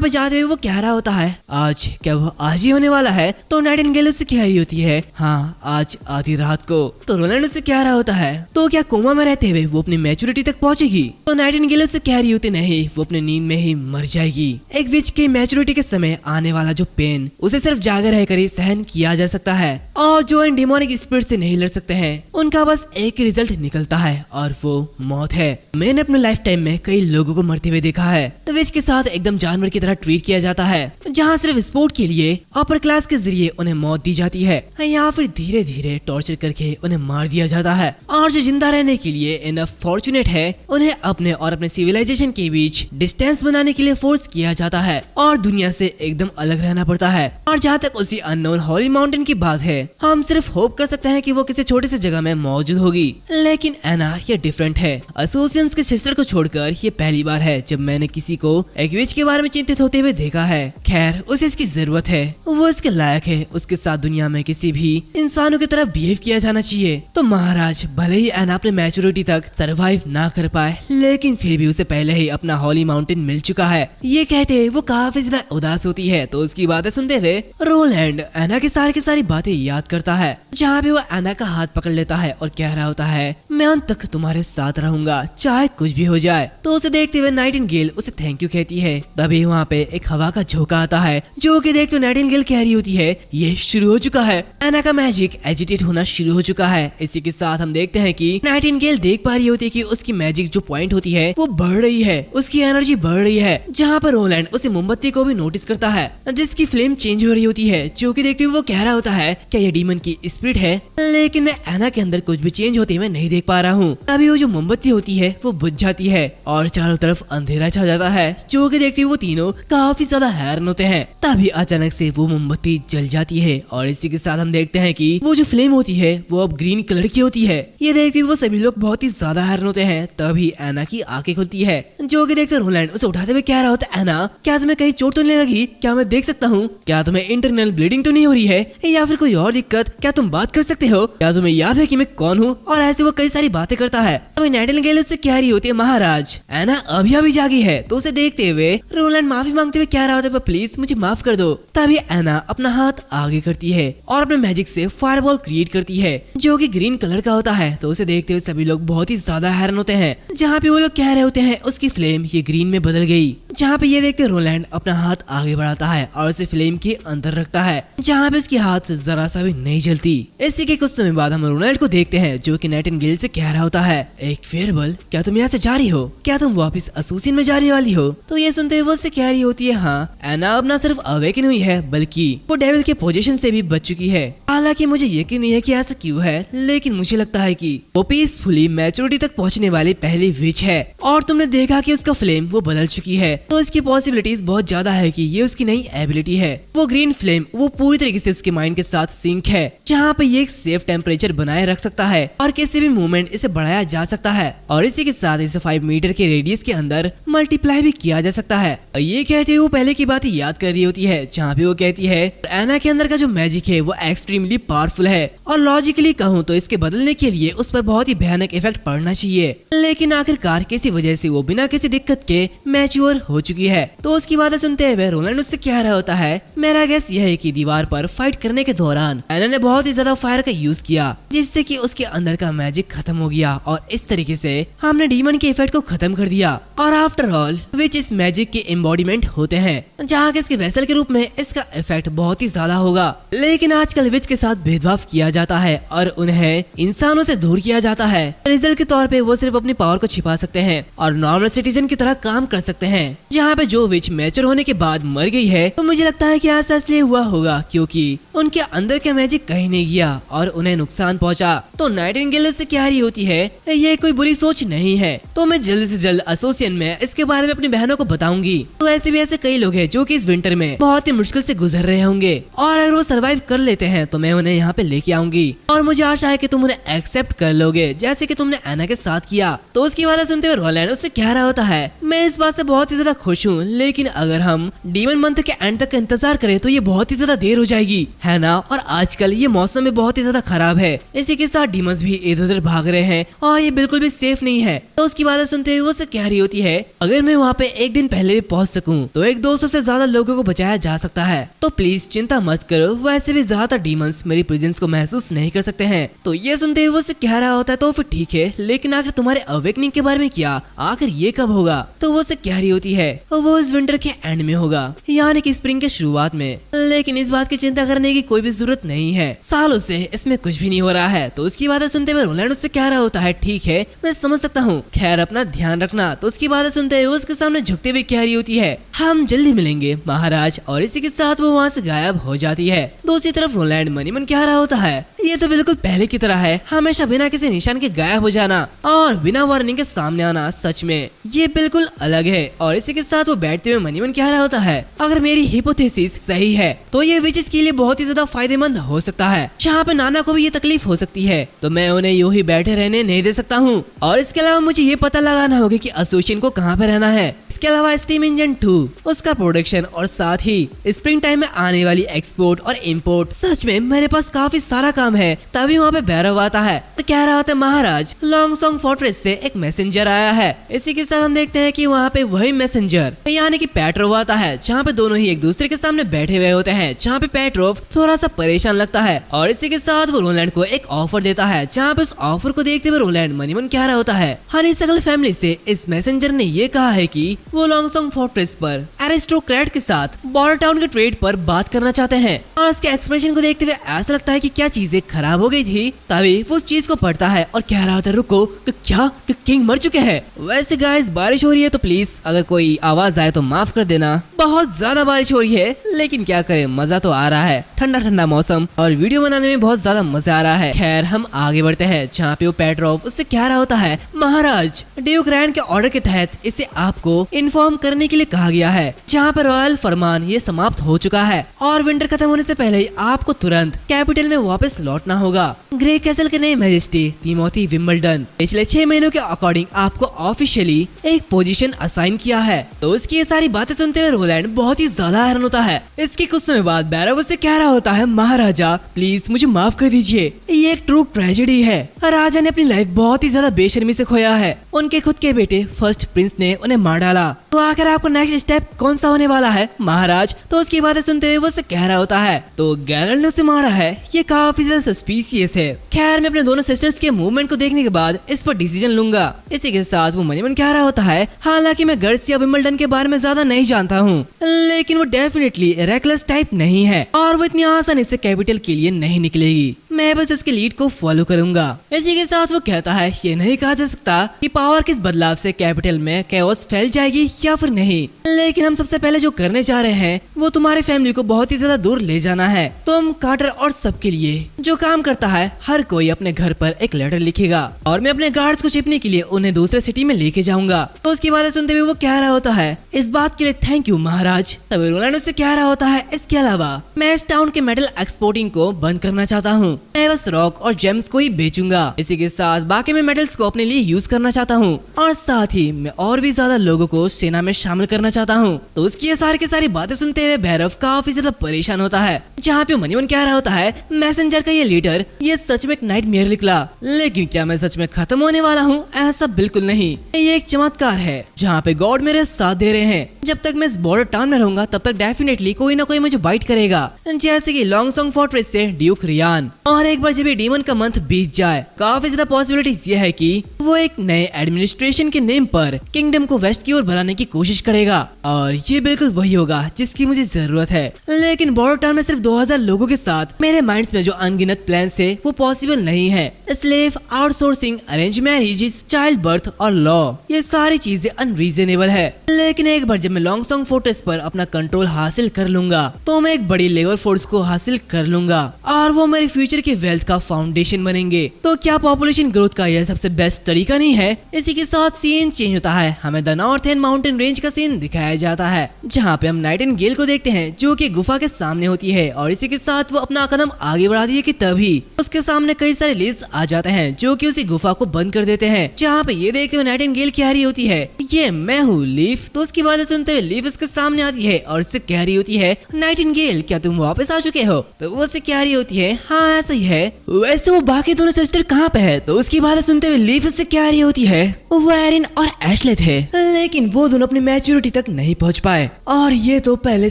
S2: पे जाते हुए वो कह रहा होता है, आज क्या वो आज ही होने वाला है। तो नाइटिंगेल उससे कह रही होती है, हाँ आज आधी रात को। तो रोलैंड उससे कह रहा होता है, तो क्या कोमा में रहते हुए वो अपनी मैच्योरिटी तक पहुंचेगी। तो नाइटिंगेल उससे कह रही होती, नहीं वो अपने नींद में ही मर जाएगी। एक विच के मैच्योरिटी के समय आने वाला जो पेन उसे सिर्फ जागर रहकर ही सहन किया जा सकता है और जो इन डिमोनिक स्पिरिट से नहीं लड़ सकते हैं उनका बस एक ही रिजल्ट निकलता है और वो मौत है। मैंने अपने लाइफ टाइम में कई लोगों को मरते हुए देखा है, विच के साथ एकदम जानवर की तरह ट्रीट किया जाता है, जहाँ सिर्फ स्पोर्ट के लिए अपर क्लास के जरिए उन्हें मौत दी जाती है या फिर धीरे धीरे टॉर्चर करके उन्हें मार दिया जाता है। और जो जिंदा रहने के लिए इनफ फॉर्चुनेट है उन्हें अपने और अपने सिविलाइजेशन के बीच डिस्टेंस बनाने के लिए फोर्स किया जाता है और दुनिया से एकदम अलग रहना पड़ता है। और जहाँ तक उसी अननोन हॉली माउंटेन की बात है, हम सिर्फ होप कर सकते हैं कि वो किसी छोटी सी जगह में मौजूद होगी। लेकिन एना ये डिफरेंट है। एसोसिएशंस के सिस्टर को छोड़कर ये पहली बार है जब मैंने किसी को एक विच के बारे में चिंतित होते हुए देखा है। खैर उसे इसकी जरूरत है, वो इसके लायक है, उसके साथ दुनिया में किसी भी इंसानों की तरह बिहेव किया जाना चाहिए। तो महाराज भले ही एना अपने मैच्योरिटी तक सरवाइव ना कर पाए, लेकिन फिर भी उसे पहले ही अपना हॉली माउंटेन मिल चुका है। ये कहते वो काफी ज्यादा उदास होती है। तो उसकी बातें सुनते हुए रोलैंड एना की सारी बातें याद करता है, जहाँ पे वो एना का हाथ पकड़ लेता है और कह रहा होता है मैं अंत तक तुम्हारे साथ रहूंगा चाहे कुछ भी हो जाए। तो उसे देखते हुए नाइटिंगेल उसे थैंक यू कहती है। तभी वहाँ पे एक हवा का झोंका आता है जो कि देखते नाइटिंगेल कह रही होती है ये शुरू हो चुका है, एना का मैजिक एजिटेट होना शुरू हो चुका है। इसी के साथ हम देखते हैं कि नाइटिंगेल देख पा रही होती है कि उसकी मैजिक जो पॉइंट होती है वो बढ़ रही है, उसकी एनर्जी बढ़ रही है। जहाँ पर रोलैंड उसे मोमबत्ती को भी नोटिस करता है जिसकी फ्लेम चेंज हो रही होती है, जो कि देखते हुए वो कह रहा होता है क्या ये डीमन की स्पिरिट है, लेकिन मैं एना के अंदर कुछ भी चेंज होते हुए नहीं देख पा रहा हूँ। तभी वो जो मोमबत्ती होती है वो बुझ जाती है और चारों तरफ अंधेरा छा जाता है, जो कि देखते हुए वो तीनों काफी ज्यादा हैरान होते हैं। तभी अचानक से वो मोमबत्ती जल जाती है और इसी के साथ हम देखते हैं कि वो जो फ्लेम होती है वो अब ग्रीन कलर की होती है। ये देखते हुए वो सभी लोग बहुत ही ज्यादा हैरान होते हैं। तभी एना की आंखें खुलती है, जो कि देखते रोलैंड उसे उठाते हुए कह रहा होता है एना क्या तुम्हें कहीं चोट तो नहीं लगी, क्या मैं देख सकता हूँ, क्या तुम्हें इंटरनल ब्लीडिंग तो नहीं हो रही है या फिर कोई और दिक्कत, क्या तुम बात कर सकते हो, क्या तुम्हें याद है कि मैं कौन हूँ। और ऐसे वो कई सारी बातें करता है। तभी नाइटिंगेल उससे कह रही होती है महाराज एना अभी जागी है। तो उसे देखते हुए रोलैंड माफी मांगते हुए कह रहा होता है प्लीज मुझे माफ कर दो। तभी एना अपना हाथ आगे करती है और अपने मैजिक से फायरबॉल क्रिएट करती है जो कि ग्रीन कलर का होता है। तो उसे देखते हुए सभी लोग बहुत ही ज्यादा हैरान होते हैं। जहाँ पे वो लोग कह रहे होते हैं उसकी फ्लेम ये ग्रीन में बदल गई। जहाँ पे ये देखते रोलैंड अपना हाथ आगे बढ़ाता है और उसे फ्लेम के अंदर रखता है जहाँ पे उसकी हाथ जरा सा भी नहीं जलती। इसी के कुछ समय बाद हम रोनाल्ड को देखते हैं जो कि नाइटिंगेल से कह रहा होता है एक फेयरवेल, क्या तुम यहाँ से जा रही हो, क्या तुम वापस एसोसिएशन में जाने वाली हो। तो ये सुनते हुए वो उससे कह रही होती है हाँ एना अब न सिर्फ अवेकन हुई है बल्कि वो डेविल के पोजीशन से भी बच चुकी है। हालांकि मुझे यकीन नहीं है कि ऐसा क्यों है, लेकिन मुझे लगता है कि वो पीसफुली मैच्योरिटी तक पहुंचने वाली पहली विच है और तुमने देखा कि उसका फ्लेम वो बदल चुकी है। तो इसकी पॉसिबिलिटीज बहुत ज्यादा है कि ये उसकी नई एबिलिटी है। वो ग्रीन फ्लेम वो पूरी तरीके से उसके माइंड के साथ सिंक है जहाँ पे ये एक सेफ टेम्परेचर बनाए रख सकता है और किसी भी मूवमेंट इसे बढ़ाया जा सकता है और इसी के साथ इसे 5 मीटर के रेडियस के अंदर मल्टीप्लाई भी किया जा सकता है। ये कहते हुए वो पहले की बात याद कर रही होती है जहाँ पे वो कहती है एना के अंदर का जो मैजिक है वो एक्सट्रीमली पावरफुल है और लॉजिकली कहूँ तो इसके बदलने के लिए उस पर बहुत ही भयानक इफेक्ट पड़ना चाहिए, लेकिन आखिरकार किसी वजह से वो बिना किसी दिक्कत के मैच्योर हो चुकी है। तो उसकी बातें सुनते हुए रोलैंड उससे कह रहा होता है मेरा गेस यह है कि दीवार पर फाइट करने के दौरान एना ने बहुत ही ज्यादा फायर का यूज किया जिससे कि उसके अंदर का मैजिक खत्म हो गया और इस तरीके से हमने डीमन के इफेक्ट को खत्म कर दिया। और आफ्टर ऑल विच इस मैजिक के एम्बॉडीमेंट होते हैं जहाँ के इसके वेसल के रूप में इसका इफेक्ट बहुत ही ज्यादा होगा, लेकिन आजकल विच के साथ भेदभाव किया जाता है और उन्हें इंसानों से दूर किया जाता है। रिजल्ट के तौर पे वो सिर्फ अपनी पावर को छिपा सकते हैं और नॉर्मल सिटीजन की तरह काम कर सकते हैं। जहाँ पे जो विच मैच्योर होने के बाद मर गई है तो मुझे लगता है कि ऐसा इसलिए हुआ होगा क्योंकि उनके अंदर का मैजिक कहीं नहीं गया और उन्हें नुकसान पहुंचा। तो नाइटिंगेल से कह रही होती है ये कोई बुरी सोच नहीं है, तो मैं जल्द से जल्द एसोसिएशन में इसके बारे में अपनी बहनों को बताऊंगी। तो ऐसे भी ऐसे कई लोग हैं जो कि इस विंटर में बहुत ही मुश्किल से गुजर रहे होंगे और अगर वो सरवाइव कर लेते हैं तो मैं उन्हें यहाँ पे लेके आऊंगी और मुझे आशा है कि तुम उन्हें एक्सेप्ट कर लोगे जैसे कि तुमने एना के साथ किया। तो उसकी बात सुनते हुए रोलैंड उससे कह रहा होता है मैं इस बात से बहुत ही ज्यादा खुश हूँ, लेकिन अगर हम डीमन मंथ के एंड तक इंतजार करें तो ये बहुत ही ज्यादा देर हो जाएगी, है ना। और आजकल ये मौसम भी बहुत ही ज्यादा खराब है, इसी के साथ डीमंस भी इधर उधर भाग रहे हैं और ये बिल्कुल भी सेफ नहीं है। तो उसकी बातें सुनते हुए वो उससे कह रही होती है अगर मैं वहाँ पे एक दिन पहले भी पहुँच सकूँ तो 100-200 से ज्यादा लोगों को बचाया जा सकता है। तो प्लीज चिंता मत करो, वैसे भी ज्यादातर डीमंस मेरी प्रेजेंस को महसूस नहीं कर सकते हैं। तो ये सुनते हुए वो उससे कह रहा होता है तो फिर ठीक है, लेकिन आखिर तुम्हारे अवेकनिंग के बारे में क्या, आखिर ये कब होगा। तो वो उससे कह रही होती है वो इस विंटर के एंड में होगा, यानी कि स्प्रिंग के शुरुआत में, लेकिन इस बात की चिंता करने की कोई भी जरूरत नहीं है, सालों से इसमें कुछ भी नहीं हो रहा है। तो उसकी बातें सुनते हुए रोलैंड उससे कह रहा होता है ठीक है मैं समझ सकता हूँ, खैर अपना ध्यान रखना। तो उसकी बातें सुनते हुए उसके सामने झुकते हुए कह रही होती है हम जल्दी मिलेंगे महाराज, और इसी के साथ वो वहाँ से गायब हो जाती है। दूसरी तरफ रोलैंड मनी मन कह रहा होता है ये तो बिल्कुल पहले की तरह है, हमेशा बिना किसी निशान के गायब हो जाना और बिना वार्निंग के सामने आना, सच में ये बिल्कुल अलग है। और इसी के साथ वो बैठते हुए मनी मन कह रहा होता है अगर मेरी हिपोथेसिस सही है तो ये विचेस के लिए बहुत ही ज्यादा फायदेमंद हो सकता है, जहाँ पे नाना को भी ये तकलीफ हो सकती है, तो मैं उन्हें यूं ही बैठे रहने नहीं दे सकता हूँ। और इसके अलावा मुझे ये पता लगाना होगा कि एसोसिएशन को कहाँ पे रहना है, इसके अलावा स्टीम इंजन 2, उसका प्रोडक्शन और साथ ही स्प्रिंग टाइम में आने वाली एक्सपोर्ट और इम्पोर्ट। सच में मेरे पास काफी सारा काम है। तभी वहाँ पे भैरव आता है तो कह रहा होता है महाराज लॉन्गसोंग फोर्ट्रेस से एक मैसेंजर आया है। इसी के साथ हम देखते हैं कि वहाँ पे वही मैसेंजर यानी कि पेट्रोव आता है, जहाँ पे दोनों ही एक दूसरे के सामने बैठे हुए होते हैं, जहाँ पे पेट्रोव थोड़ा सा परेशान लगता है और इसी के साथ वो रोलैंड को एक ऑफर देता है, जहाँ पे उस ऑफर को देखते हुए रोलैंड मनी मन कह रहा होता है हनीसगल फैमिली से इस मैसेंजर ने ये कहा है कि वो लॉन्गसोंग फोर्ट्रेस पर एरिस्टोक्रेट के साथ बॉर्डर टाउन के ट्रेड पर बात करना चाहते हैं। और उसके एक्सप्रेशन को देखते हुए ऐसा लगता है कि क्या चीजें खराब हो गई थी। तभी वो उस चीज को पढ़ता है और कह रहा होता है रुको तो क्या किंग मर चुके हैं। वैसे गाइस बारिश हो रही है तो प्लीज अगर कोई आवाज आए तो माफ कर देना। बहुत ज्यादा बारिश हो रही है लेकिन क्या करें मजा तो आ रहा है, ठंडा ठंडा मौसम और वीडियो बनाने में बहुत ज्यादा मजा आ रहा है। खैर हम आगे बढ़ते हैं, जहाँ पे वो पेट्रोव उससे कह रहा होता है महाराज ड्यूक रैंड के ऑर्डर के तहत इसे आपको इन्फॉर्म करने के लिए कहा गया है, जहाँ पर रॉयल फरमान ये समाप्त हो चुका है और विंटर खत्म होने से पहले ही आपको तुरंत कैपिटल में वापस लौटना होगा। ग्रे कैसल के नए मैजेस्टी टिमोथी विंबलडन पिछले 6 महीनों के अकॉर्डिंग आपको ऑफिशियली एक पोजीशन असाइन किया है। तो उसकी ये सारी बातें सुनते हुए रोलैंड बहुत ही ज्यादा हैरान होता है। इसके कुछ समय बाद बैरव उससे कह रहा होता है महाराजा प्लीज मुझे माफ कर दीजिए, ये एक ट्रू ट्रेजेडी है। राजा ने अपनी लाइफ बहुत ही ज्यादा बेशर्मी से खोया है। उनके खुद के बेटे फर्स्ट प्रिंस ने उन्हें मार डाला। तो आखिर आपको नेक्स्ट स्टेप कौन सा होने वाला है महाराज। तो उसकी बातें सुनते हुए वो कह रहा होता है तो गैरल्ट ने उसे मारा है, ये काफी ज्यादा सस्पिशियस है। खैर मैं अपने दोनों सिस्टर्स के मूवमेंट को देखने के बाद इस पर डिसीजन लूंगा। इसी के साथ वो मन कह रहा होता है हालांकि मैं गर्ट्स या विंबलडन के बारे में ज्यादा नहीं जानता हूँ, लेकिन वो डेफिनेटली रेकलेस टाइप नहीं है और वो इतनी आसानी से कैपिटल के लिए नहीं निकलेगी। मैं बस उसके लीड को फॉलो करूंगा। इसी के साथ वो कहता है ये नहीं कहा जा सकता कि पावर के इस बदलाव से कैपिटल में कैओस फैल जाएगी या फिर नहीं, लेकिन हम सबसे पहले जो करने जा रहे हैं वो तुम्हारी फैमिली को बहुत ही ज्यादा दूर ले जाना है। तुम कार्टर और सबके लिए जो काम करता है हर कोई अपने घर पर एक लेटर लिखेगा और मैं अपने गार्ड्स को छिपने के लिए उन्हें दूसरे सिटी में लेके जाऊंगा। तो उसकी बातें सुनते हुए वो कह रहा होता है इस बात के लिए थैंक यू महाराज। तभी रोलैंड उससे कह रहा होता है इसके अलावा मैं इस टाउन के मेटल एक्सपोर्टिंग को बंद करना चाहता हूँ, मैं बस रॉक और जेम्स को ही बेचूंगा। इसी के साथ बाकी मैं मेटल्स को अपने लिए यूज करना चाहता हूँ और साथ ही मैं और भी ज्यादा लोगों को सेना में शामिल करना चाहता हूँ। तो उसकी ये सारी की सारी बातें सुनते हुए भैरव काफी ज्यादा परेशान होता है, जहाँ पे मनीवन कह रहा होता है मैसेंजर का ये लीडर ये सच में एक नाइटमेयर निकला, लेकिन क्या मैं सच में खत्म होने वाला हूँ? ऐसा बिल्कुल नहीं, ये एक चमत्कार है जहाँ पे गॉड मेरे साथ दे रहे हैं। जब तक मैं इस बॉर्डर टाउन में रहूंगा तब तक डेफिनेटली कोई ना कोई मुझे बाइट करेगा, जैसे कि लॉन्गसोंग फोर्ट्रेस से ड्यूक रियान। और एक बार जब ये डीमन का मंथ बीत जाए काफी ज्यादा पॉसिबिलिटीज ये है कि वो एक नए एडमिनिस्ट्रेशन के नेम पर किंगडम को वेस्ट की ओर बढ़ाने की कोशिश करेगा और ये बिल्कुल वही होगा जिसकी मुझे जरूरत है। लेकिन बॉर्डर टाउन में सिर्फ 2000 लोगों के साथ मेरे माइंड्स में जो अनगिनत प्लान है वो पॉसिबल नहीं है। Slave, outsourcing, arrange marriages, child birth और लॉ ये सारी चीजें अनरीजनेबल है। लेकिन एक बार जब मैं लॉन्गसोंग फोर्ट्रेस पर अपना कंट्रोल हासिल कर लूंगा तो मैं एक बड़ी लेबर फोर्स को हासिल कर लूंगा और वो मेरे फ्यूचर की वेल्थ का फाउंडेशन बनेंगे। तो क्या पॉपुलेशन ग्रोथ का यह सबसे बेस्ट तरीका नहीं है? इसी के साथ सीन चेंज होता है, हमें the north and mountain range का सीन दिखाया जाता है, जहाँ पे हम नाइटिंगेल को देखते हैं जो कि गुफा के सामने होती है और इसी के साथ वो अपना कदम आगे बढ़ाती है कि तभी उसके सामने कई सारे लीव्स आ जाते हैं जो कि उसी गुफा को बंद कर देते हैं। जहाँ पे ये देखते हुए नाइटिंगेल कह रही होती है ये मैं हूँ लीफ। तो उसकी बातें सुनते हुए लीफ उसके सामने आती है और उससे कह रही होती है नाइटिंगेल क्या तुम वापस आ चुके हो? तो वो उससे कह रही होती है हाँ ऐसा ही है। वैसे वो बाकी दोनों सिस्टर कहाँ पे है? तो उसकी बातें सुनते हुए लीफ उससे कह रही होती है वो एरिन और एशले थे, लेकिन वो दोनों अपनी मैच्योरिटी तक नहीं पहुँच पाए और ये तो पहले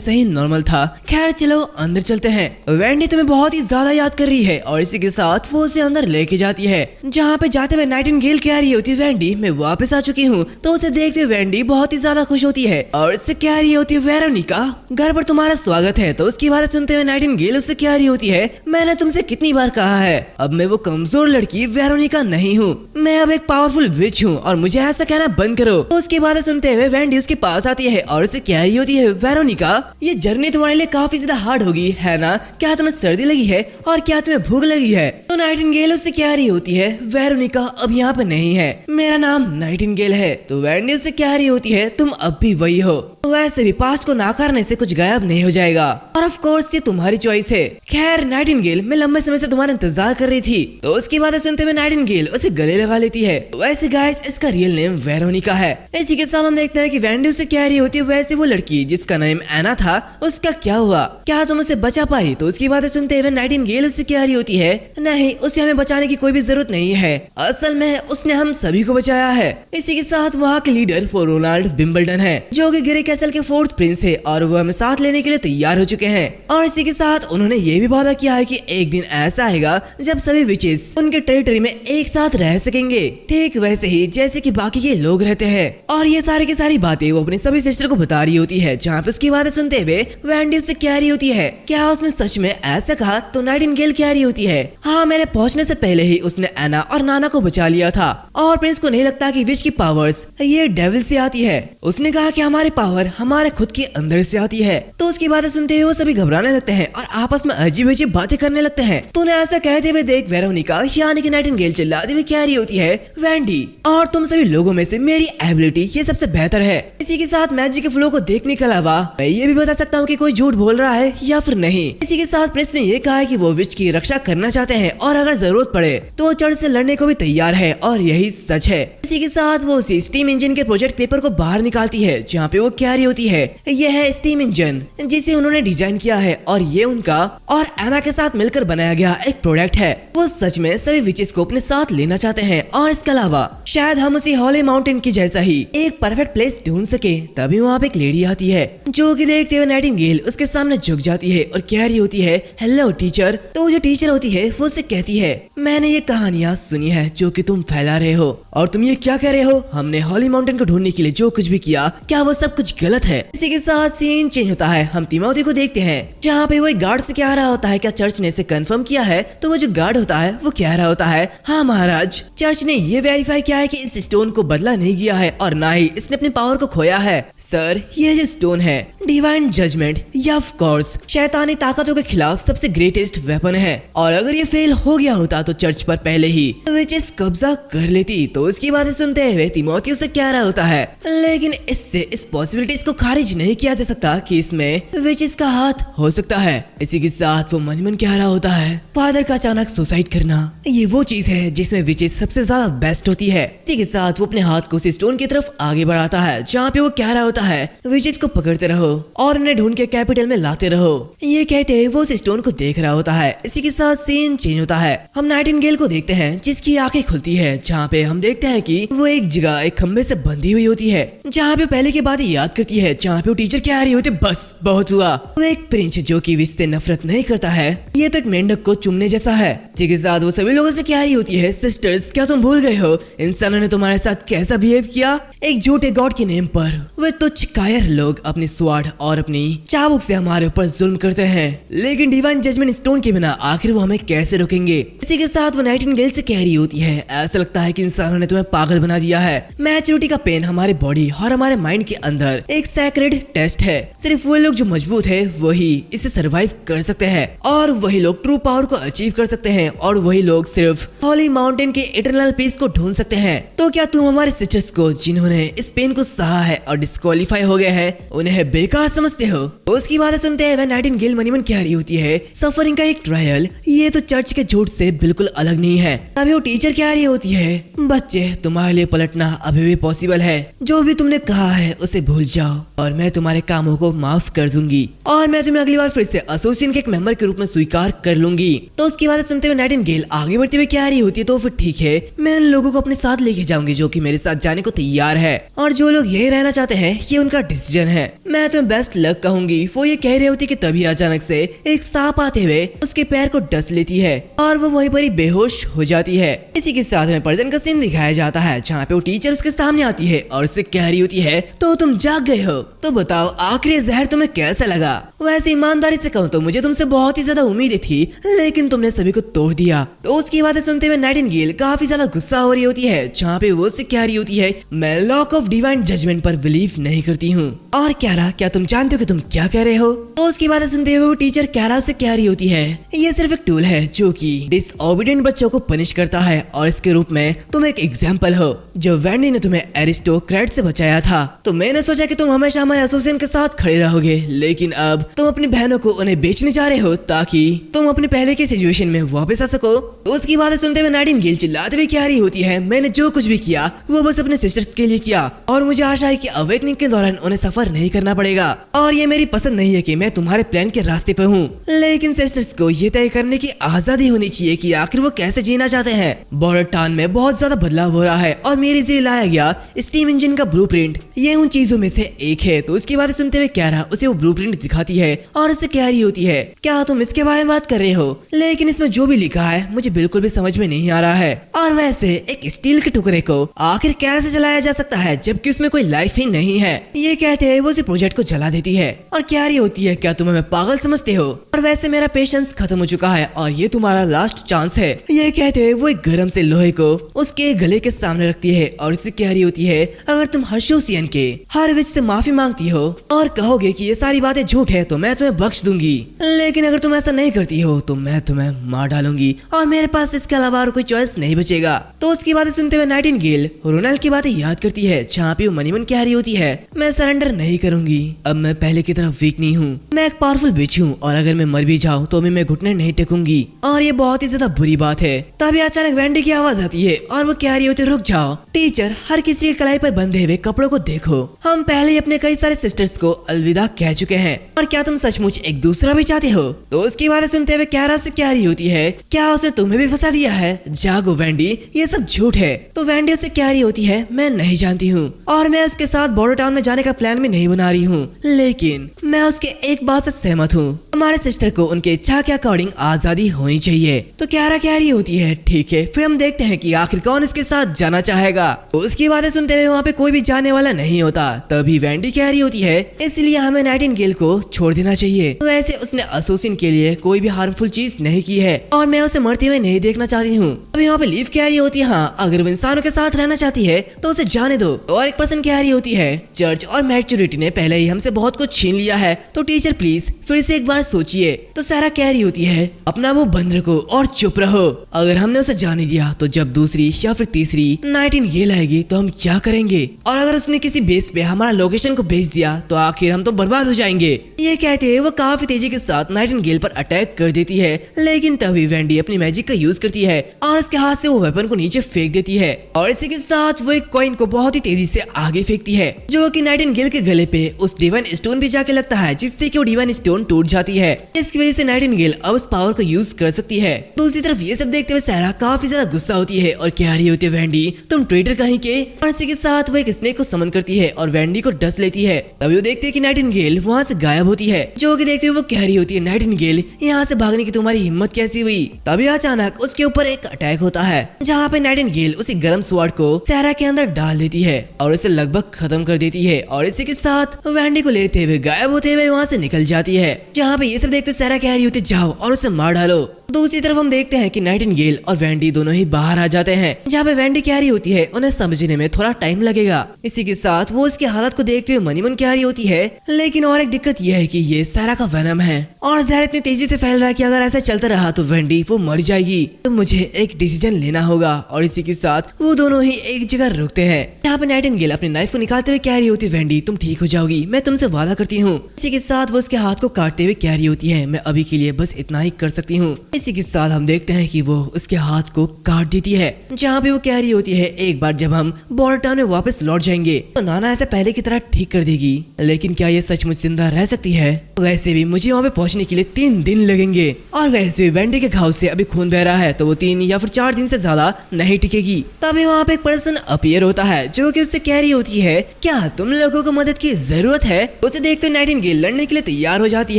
S2: से ही नॉर्मल था। खैर चलो अंदर चलते हैं, वेंडी तुम्हें बहुत ही ज्यादा याद कर रही है और इसी के साथ वो उसे अंदर लेके जाती है, जहाँ पे जाते हुए नाइटिंगेल कह रही होती है वेंडी मैं वापस आ चुकी हूँ। तो उसे देखते हुए वेंडी बहुत ही ज्यादा खुश होती है और इससे कह रही होती है वेरोनिका घर पर तुम्हारा स्वागत है। तो उसकी बात सुनते हुए नाइटिंगेल उससे कह रही होती है मैंने तुमसे कितनी बार कहा है अब मैं वो कमजोर लड़की वेरोनिका नहीं हूँ, मैं अब एक पावरफुल विच हूँ और मुझे ऐसा कहना बंद करो। तो उसकी बातें सुनते हुए वेंडी उसके पास आती है और उसे कह रही होती है वेरोनिका ये जर्नी तुम्हारे लिए काफी ज्यादा हार्ड होगी है ना? क्या तुम्हें सर्दी लगी है और क्या तुम्हें भूख लगी है? तो नाइटिंगेल उससे कह रही होती है वेरोनिका अब यहाँ पे नहीं है, मेरा नाम नाइटिंगेल है। तो वेंडी उससे कह रही होती है तुम अब भी वही हो।
S1: वैसे भी पास्ट को नाकारने से कुछ गायब नहीं हो जाएगा और ऑफ कोर्स ये तुम्हारी चॉइस है। खैर नाइटिंगेल, मैं लंबे समय से तुम्हारा इंतजार कर रही थी। तो उसकी बातें सुनते हुए नाइटिंगेल उसे गले लगा लेती है। वैसे गाइस, इसका रियल नेम वेरोनिका है। इसी के साथ हम देखते हैं कि वेंडी उससे कह रही होती है वैसे वो लड़की जिसका नाम एना था उसका क्या हुआ, क्या तुम उसे बचा पाई? तो उसकी बातें सुनते हुए नाइटिंगेल उससे कह रही होती है नहीं, उसे हमें बचाने की कोई भी जरूरत नहीं है, असल में उसने हम सभी को बचाया है। इसी के साथ वहाँ के लीडर रोनाल्ड विंबलडन है जो कि ग्रे कैसल के 4th प्रिंस है और वो हमें साथ लेने के लिए तैयार हो चुके हैं। और इसी के साथ उन्होंने ये भी वादा किया है कि एक दिन ऐसा आएगा जब सभी विचेस उनके टेरिटरी में एक साथ रह सकेंगे, ठीक वैसे ही जैसे कि बाकी के लोग रहते हैं। और ये सारी की सारी बातें वो अपनी सभी सिस्टर को बता रही होती है, जहाँ पे उसकी बातें सुनते हुए वेंडी उससे कह रही होती है क्या उसने सच में ऐसा कहा? तो नाइटिंगेल कह रही होती है हाँ, मेरे पहुंचने से पहले ही उसने एना और नाना को बचा लिया था और प्रिंस को नहीं लगता कि विच की पावर्स ये डेविल से आती है। उसने कहा कि हमारी पावर हमारे खुद के अंदर से आती है। तो उसकी बातें सुनते हुए वो सभी घबराने लगते हैं और आपस में अजीब अजीब बातें करने लगते हैं। तो उन्हें ऐसा कहते हुए देख वेरोनिका यानी कि नाइटिंगेल चिल्लाती हुई कह रही होती है वेंडी, और तुम सभी लोगों में से मेरी एबिलिटी ये सबसे बेहतर है। इसी के साथ मैजिक के फ्लो को देखने के अलावा मैं ये भी बता सकता हूँ कि कोई झूठ बोल रहा है या फिर नहीं। इसी के साथ प्रिंस ने ये कहा है कि वो विच की रक्षा करना चाहते हैं और अगर जरूरत पड़े तो वो चर्च से लड़ने को भी तैयार है और यही सच है। इसी के साथ वो उसी स्टीम इंजन के प्रोजेक्ट पेपर को बाहर निकालती है जहाँ पे वो कह रही होती है यह है स्टीम इंजन जिसे उन्होंने डिजाइन किया है और ये उनका और एना के साथ मिलकर बनाया गया एक प्रोडक्ट है। वो सच में सभी विचेस को अपने साथ लेना चाहते हैं और इसके अलावा शायद हम उसी हॉली माउंटेन की जैसा ही एक परफेक्ट प्लेस ढूंढ सके। तभी वहाँ पे एक लेडी आती है जो कि देखते हुए नाइटिंगेल उसके सामने झुक जाती है और कह रही होती है हेलो टीचर। तो वो जो टीचर होती है वो उससे कहती है मैंने ये कहानियाँ सुनी है जो कि तुम फैला रहे हो और तुम ये क्या कह रहे हो? हमने हॉली माउंटेन को ढूंढने के लिए जो कुछ भी किया क्या वो सब कुछ गलत है? इसी के साथ सीन चेंज होता है। हम तिमोथी को देखते हैं जहाँ पे वो एक गार्ड से कह रहा होता है क्या चर्च ने इसे कंफर्म किया है? तो वो जो गार्ड होता है वो कह रहा होता है हाँ महाराज, चर्च ने ये वेरीफाई किया है कि इस स्टोन को बदला नहीं गया है और ना ही इसने अपनी पावर को खोया है। सर, ये जो स्टोन है डिवाइन जजमेंट या ऑफ कोर्स शैतानी ताकतों के खिलाफ सबसे ग्रेटेस्ट वेपन है और अगर ये फेल हो गया होता तो चर्च पर पहले ही विचेस कब्जा कर लेती। तो उसकी बातें सुनते हुए तिमोथी उसे कह रहा होता है लेकिन इससे इस पॉसिबिलिटीज को खारिज नहीं किया जा सकता कि इसमें विचेस का हाथ हो सकता है। इसी के साथ वो मन मन कह रहा होता है फादर का अचानक सुसाइड करना ये वो चीज है जिसमें विचेस सबसे ज्यादा बेस्ट होती है। इसी के साथ वो अपने हाथ को उस स्टोन की तरफ आगे बढ़ाता है जहाँ पे वो कह रहा होता है विचेस को पकड़ते रहो और उन्हें ढूंढ के कैपिटल में लाते रहो। ये कहते हुए वो उस स्टोन को देख रहा होता है। इसी के साथ सीन चेंज होता है। हम नाइटिंगेल को देखते हैं जिसकी आंखें खुलती है जहाँ पे हम देखते हैं कि वो एक जगह एक खंबे से बंधी हुई होती है जहाँ पे पहले की बात याद करती है जहाँ पे वो टीचर कह रही होती बस बहुत हुआ। वो एक प्रिंस जो कि विच से नफरत नहीं करता है, ये तो एक मेंढक को चुमने जैसा है। इसी के साथ वो सभी लोगों से कह रही होती है सिस्टर्स, क्या तुम भूल गए हो इंसानों ने तुम्हारे साथ कैसा बिहेव किया एक झूठे गॉड के नेम पर? वे तुच्छ कायर लोग अपनी स्वार्थ और अपनी चाबुक से हमारे ऊपर जुल्म करते हैं लेकिन डिवाइन जजमेंट स्टोन के बिना आखिर वो हमें कैसे रोकेंगे? इसी के साथ वो नाइटिंगेल से कह रही होती है ऐसा लगता है कि इंसानों ने तुम्हें पागल बना दिया है। मैच्योरिटी का पेन हमारे बॉडी और हमारे माइंड के अंदर एक सैक्रेड टेस्ट है। सिर्फ वो लोग जो मजबूत है वही इसे सरवाइव कर सकते हैं और वही लोग ट्रू पावर को अचीव कर सकते हैं और वही लोग सिर्फ हॉली माउंटेन के इटरनल पीस को ढूंढ सकते हैं। तो क्या तुम हमारे सिस्टर्स को जिन्होंने इस पेन को सहा है और डिस्क्वालीफाई हो गए हैं उन्हें बेकार समझते हो? उसकी बातें सुनते हुए नाइटिंगेल मनी मन कह रही होती है सफरिंग का एक ट्रायल ये तो चर्च के झूठ से बिल्कुल अलग नहीं है। तभी वो टीचर कह रही होती है बच्चे तुम्हारे लिए पलटना अभी भी पॉसिबल है, जो भी तुमने कहा है उसे भूल जाओ और मैं तुम्हारे कामों को माफ कर दूंगी और मैं तुम्हें अगली बार फिर से एसोसिएशन के एक मेंबर के रूप में स्वीकार कर लूंगी। तो उसकी बातें सुनते हुए नाइटिंगेल आगे बढ़ते हुए कह रही होती है तो फिर ठीक है, मैं उन लोगों को अपने साथ लेके जाऊंगी जो कि मेरे साथ जाने को तैयार है और जो लोग यही रहना चाहते हैं ये उनका डिसीजन है। मैं तुम्हें बेस्ट लक कहूंगी। वो ये कह रही होती कि तभी अचानक से एक सांप आते हुए उसके पैर को डस लेती है और वो वहीं पर ही बेहोश हो जाती है। इसी के साथ में पर्जन का सीन दिखाया जाता है जहाँ पे वो टीचर उसके सामने आती है और उससे कह रही होती है तो तुम जाग गए हो, तो बताओ आखिरी जहर तुम्हें कैसा लगा? वैसे ईमानदारी से कहूँ तो मुझे तुमसे बहुत ही ज्यादा उम्मीदें थी लेकिन तुमने सभी को तोड़ दिया। तो उसकी बातें सुनते हुए नाइटिंगेल काफी ज्यादा गुस्सा हो रही होती है, जहाँ पे वो उससे कह रही होती है मैं लॉक ऑफ डिवाइन जजमेंट पर बिलीव नहीं करती हूँ। और क्यारा, क्या तुम जानते हो कि तुम क्या कह रहे हो? तो उसकी बातें सुनते हुए वो टीचर क्यारा से कह रही होती है ये सिर्फ एक टूल है जो कि डिसओबीडिएंट बच्चों को पनिश करता है और इसके रूप में तुम एक एग्जाम्पल हो। जो वेंडी ने तुम्हें एरिस्टोक्रेट से बचाया था, तो मैंने सोचा कि तुम हमेशा हमारे एसोसिएशन के साथ खड़े रहोगे, लेकिन अब तुम अपनी बहनों को उन्हें बेचने जा रहे हो ताकि तुम अपने पहले की सिचुएशन में वापस आ सको। तो उसकी बातें सुनते हुए नाइटिंगेल चिल्लाते हुए कह रही होती है मैंने जो कुछ भी किया वो बस अपने सिस्टर्स के लिए किया और मुझे आशा है कि अवेकनिंग के दौरान उन्हें सफर नहीं करना पड़ेगा। और ये मेरी पसंद नहीं है कि मैं तुम्हारे प्लान के रास्ते पे हूँ, लेकिन सिस्टर्स को ये तय करने की आजादी होनी चाहिए कि आखिर वो कैसे जीना चाहते हैं। बॉर्डर टाउन में बहुत ज्यादा बदलाव हो रहा है और मेरे लिए लाया गया स्टीम इंजन का ब्लूप्रिंट ये उन चीजों में से एक है। तो उसकी बातें सुनते हुए क्यारा उसे वो ब्लूप्रिंट दिखाती है और उससे कह रही होती है क्या तुम इसके बारे में बात कर रहे हो, लेकिन इसमें जो भी लिखा है मुझे बिल्कुल भी समझ में नहीं आ रहा है। और वैसे एक स्टील के टुकड़े को आखिर कैसे जलाया जा सकता है जबकि उसमें कोई लाइफ ही नहीं है। ये कहते हैं वो उस प्रोजेक्ट को जला देती है और कह रही होती है क्या तुम हमें पागल समझते हो, और वैसे मेरा पेशेंस खत्म हो चुका है और ये तुम्हारा लास्ट चांस है। ये कहते हुए वो एक गरम से लोहे को उसके गले के सामने रखती है और इससे कह रही होती है अगर तुम हर्षोसियन के हर विच से माफी मांगती हो और कहोगे कि ये सारी बातें झूठ है तो मैं तुम्हें बख्श दूंगी, लेकिन अगर तुम ऐसा नहीं करती हो तो मैं तुम्हें मार डालूंगी और मेरे पास इसके अलावा और कोई चॉइस नहीं बचेगा। तो उसकी बातें सुनते हुए नाइटिंगेल रोनाल्ड की बातें याद करती है, जहाँ पे वो मनी मन कह रही होती है मैं सरेंडर नहीं करूंगी, अब मैं पहले की तरह वीक नहीं हूँ, मैं एक पावरफुल बिच हूँ और अगर मैं मर भी जाऊँ तो भी मैं घुटने नहीं टेकूंगी और ये बहुत ही ज्यादा बुरी बात है। तभी अचानक वेंडी की आवाज आती है और वो कह रही होती रुक जाओ टीचर, हर किसी के कलाई पर बंधे हुए कपड़ों को देखो, हम पहले ही अपने कई सारे सिस्टर्स को अलविदा कह चुके हैं और क्या तुम सचमुच एक दूसरा भी चाहते हो? तो उसकी बातें सुनते हुए क्यारा से कह रही होती है क्या उसने तुम्हें भी फंसा दिया है? जागो वेंडी, ये सब झूठ है। तो वेंडी उससे कह रही होती है मैं नहीं जानती हूँ और मैं उसके साथ बॉर्डर टाउन में जाने का प्लान भी नहीं बना रही हूँ, लेकिन मैं उसके एक बात से सहमत हूँ, हमारे सिस्टर को उनके इच्छा के अकॉर्डिंग आजादी होनी चाहिए। तो क्यारा कह रही होती है ठीक है, फिर हम देखते हैं कि आखिर कौन इसके साथ जाना चाहेगा। तो उसकी बातें सुनते हुए वहाँ पे कोई भी जाने वाला नहीं होता। तभी वेंडी कह रही होती है इसलिए हमें नाइटिंगेल को छोड़ देना चाहिए। तो वैसे उसने एसोसिएशन के लिए कोई भी हार्मफुल चीज नहीं की है और मैं उसे मरते हुए नहीं देखना चाहती हूँ। अब यहाँ पे लीव कह रही होती है हाँ अगर वो इंसानों के साथ रहना चाहती है तो उसे जाने दो। और एक पर्सन कह रही होती है चर्च और मैच्योरिटी ने पहले ही हमसे बहुत कुछ छीन लिया है, तो टीचर प्लीज फिर से एक बार सोचिए। तो सारा कह रही होती है अपना मुंह बंद रखो और चुप रहो, अगर हमने उसे जाने दिया तो जब दूसरी या फिर तीसरी नाइटिंगेल आएगी तो हम क्या करेंगे, और अगर उसने किसी बेस पे हमारा लोकेशन को भेज दिया तो आखिर हम तो बर्बाद हो जाएंगे। ये कहते हैं वो काफी तेजी के साथ नाइटिंगेल पर अटैक कर देती है, लेकिन तभी वेंडी अपनी मैजिक का यूज करती है और उसके हाथ से वो वेपन को नीचे फेंक देती है और इसी के साथ वो एक कॉइन को बहुत ही तेजी से आगे फेंकती है जो कि नाइटिंगेल के गले पे उस डिवाइन स्टोन भी जाके लगता है, जिससे कि वो डिवाइन स्टोन टूट जाती है। इसकी वजह से नाइटिंगेल अब उस पावर को यूज कर सकती है। दूसरी तरफ ये सब देखते हुए सारा काफी ज्यादा गुस्सा होती है और कह रही होती है वेंडी तुम ट्रेटर कहीं के, और इसी के साथ वो एक स्नेक को समन करती है और वेंडी को डस लेती है। तभी वो देखते हैं कि नाइटिंगेल वहाँ से गायब होती है, जो कि देखते हुए वो कह रही होती है नाइटिंगेल यहाँ से भागने की तुम्हारी हिम्मत कैसी हुई। तभी अचानक उसके ऊपर एक अटैक होता है जहाँ पे नाइटिंगेल उसी गर्म स्वॉर्ड को सहरा के अंदर डाल देती है और उसे लगभग खत्म कर देती है और इसी के साथ वेंडी को लेते हुए गायब होते हुए वहाँ से निकल जाती है। जहाँ पे ये सब देखते सहरा कह रही होती जाओ और उसे मार डालो। दूसरी तरफ हम देखते हैं कि नाइटिंगेल और वेंडी दोनों ही बाहर आ जाते हैं, जहाँ पे वेंडी कह रही होती है उन्हें समझने में थोड़ा टाइम लगेगा। इसी के साथ वो उसकी हालत को देखते हुए मनी मन कह रही होती है लेकिन और एक दिक्कत यह है कि ये सारा का वेनम है और जहर इतनी तेजी से फैल रहा है कि अगर ऐसा चलता रहा तो वेंडी वो मर जाएगी, तो मुझे एक डिसीजन लेना होगा। और इसी के साथ वो दोनों ही एक जगह रुकते हैं जहाँ पे नाइटिंगेल अपने नाइफ को निकालते हुए कह रही होती है वेंडी तुम ठीक हो जाओगी, मैं तुमसे वादा करती हूँ। इसी के साथ वो उसके हाथ को काटते हुए कह रही होती है मैं अभी के लिए बस इतना ही कर सकती हूँ। इसी के साथ हम देखते हैं कि वो उसके हाथ को काट देती है, जहाँ पे वो कह रही होती है एक बार जब हम बॉर्डर टाउन में वापस लौट जाएंगे तो नाना ऐसे पहले की तरह ठीक कर देगी, लेकिन क्या ये सचमुच जिंदा रह सकती है? वैसे भी मुझे वहाँ पे पहुँचने के लिए 3 दिन लगेंगे और वैसे भी वेंडी के घाव से अभी खून बह रहा है तो वो 3 या फिर 4 दिन से ज्यादा नहीं टिकेगी। तभी वहाँ पे एक पर्सन अपीयर होता है जो कि उससे कह रही होती है क्या तुम लोगों को मदद की जरूरत है? उसे देखते नाइटिंगेल लड़ने के लिए तैयार हो जाती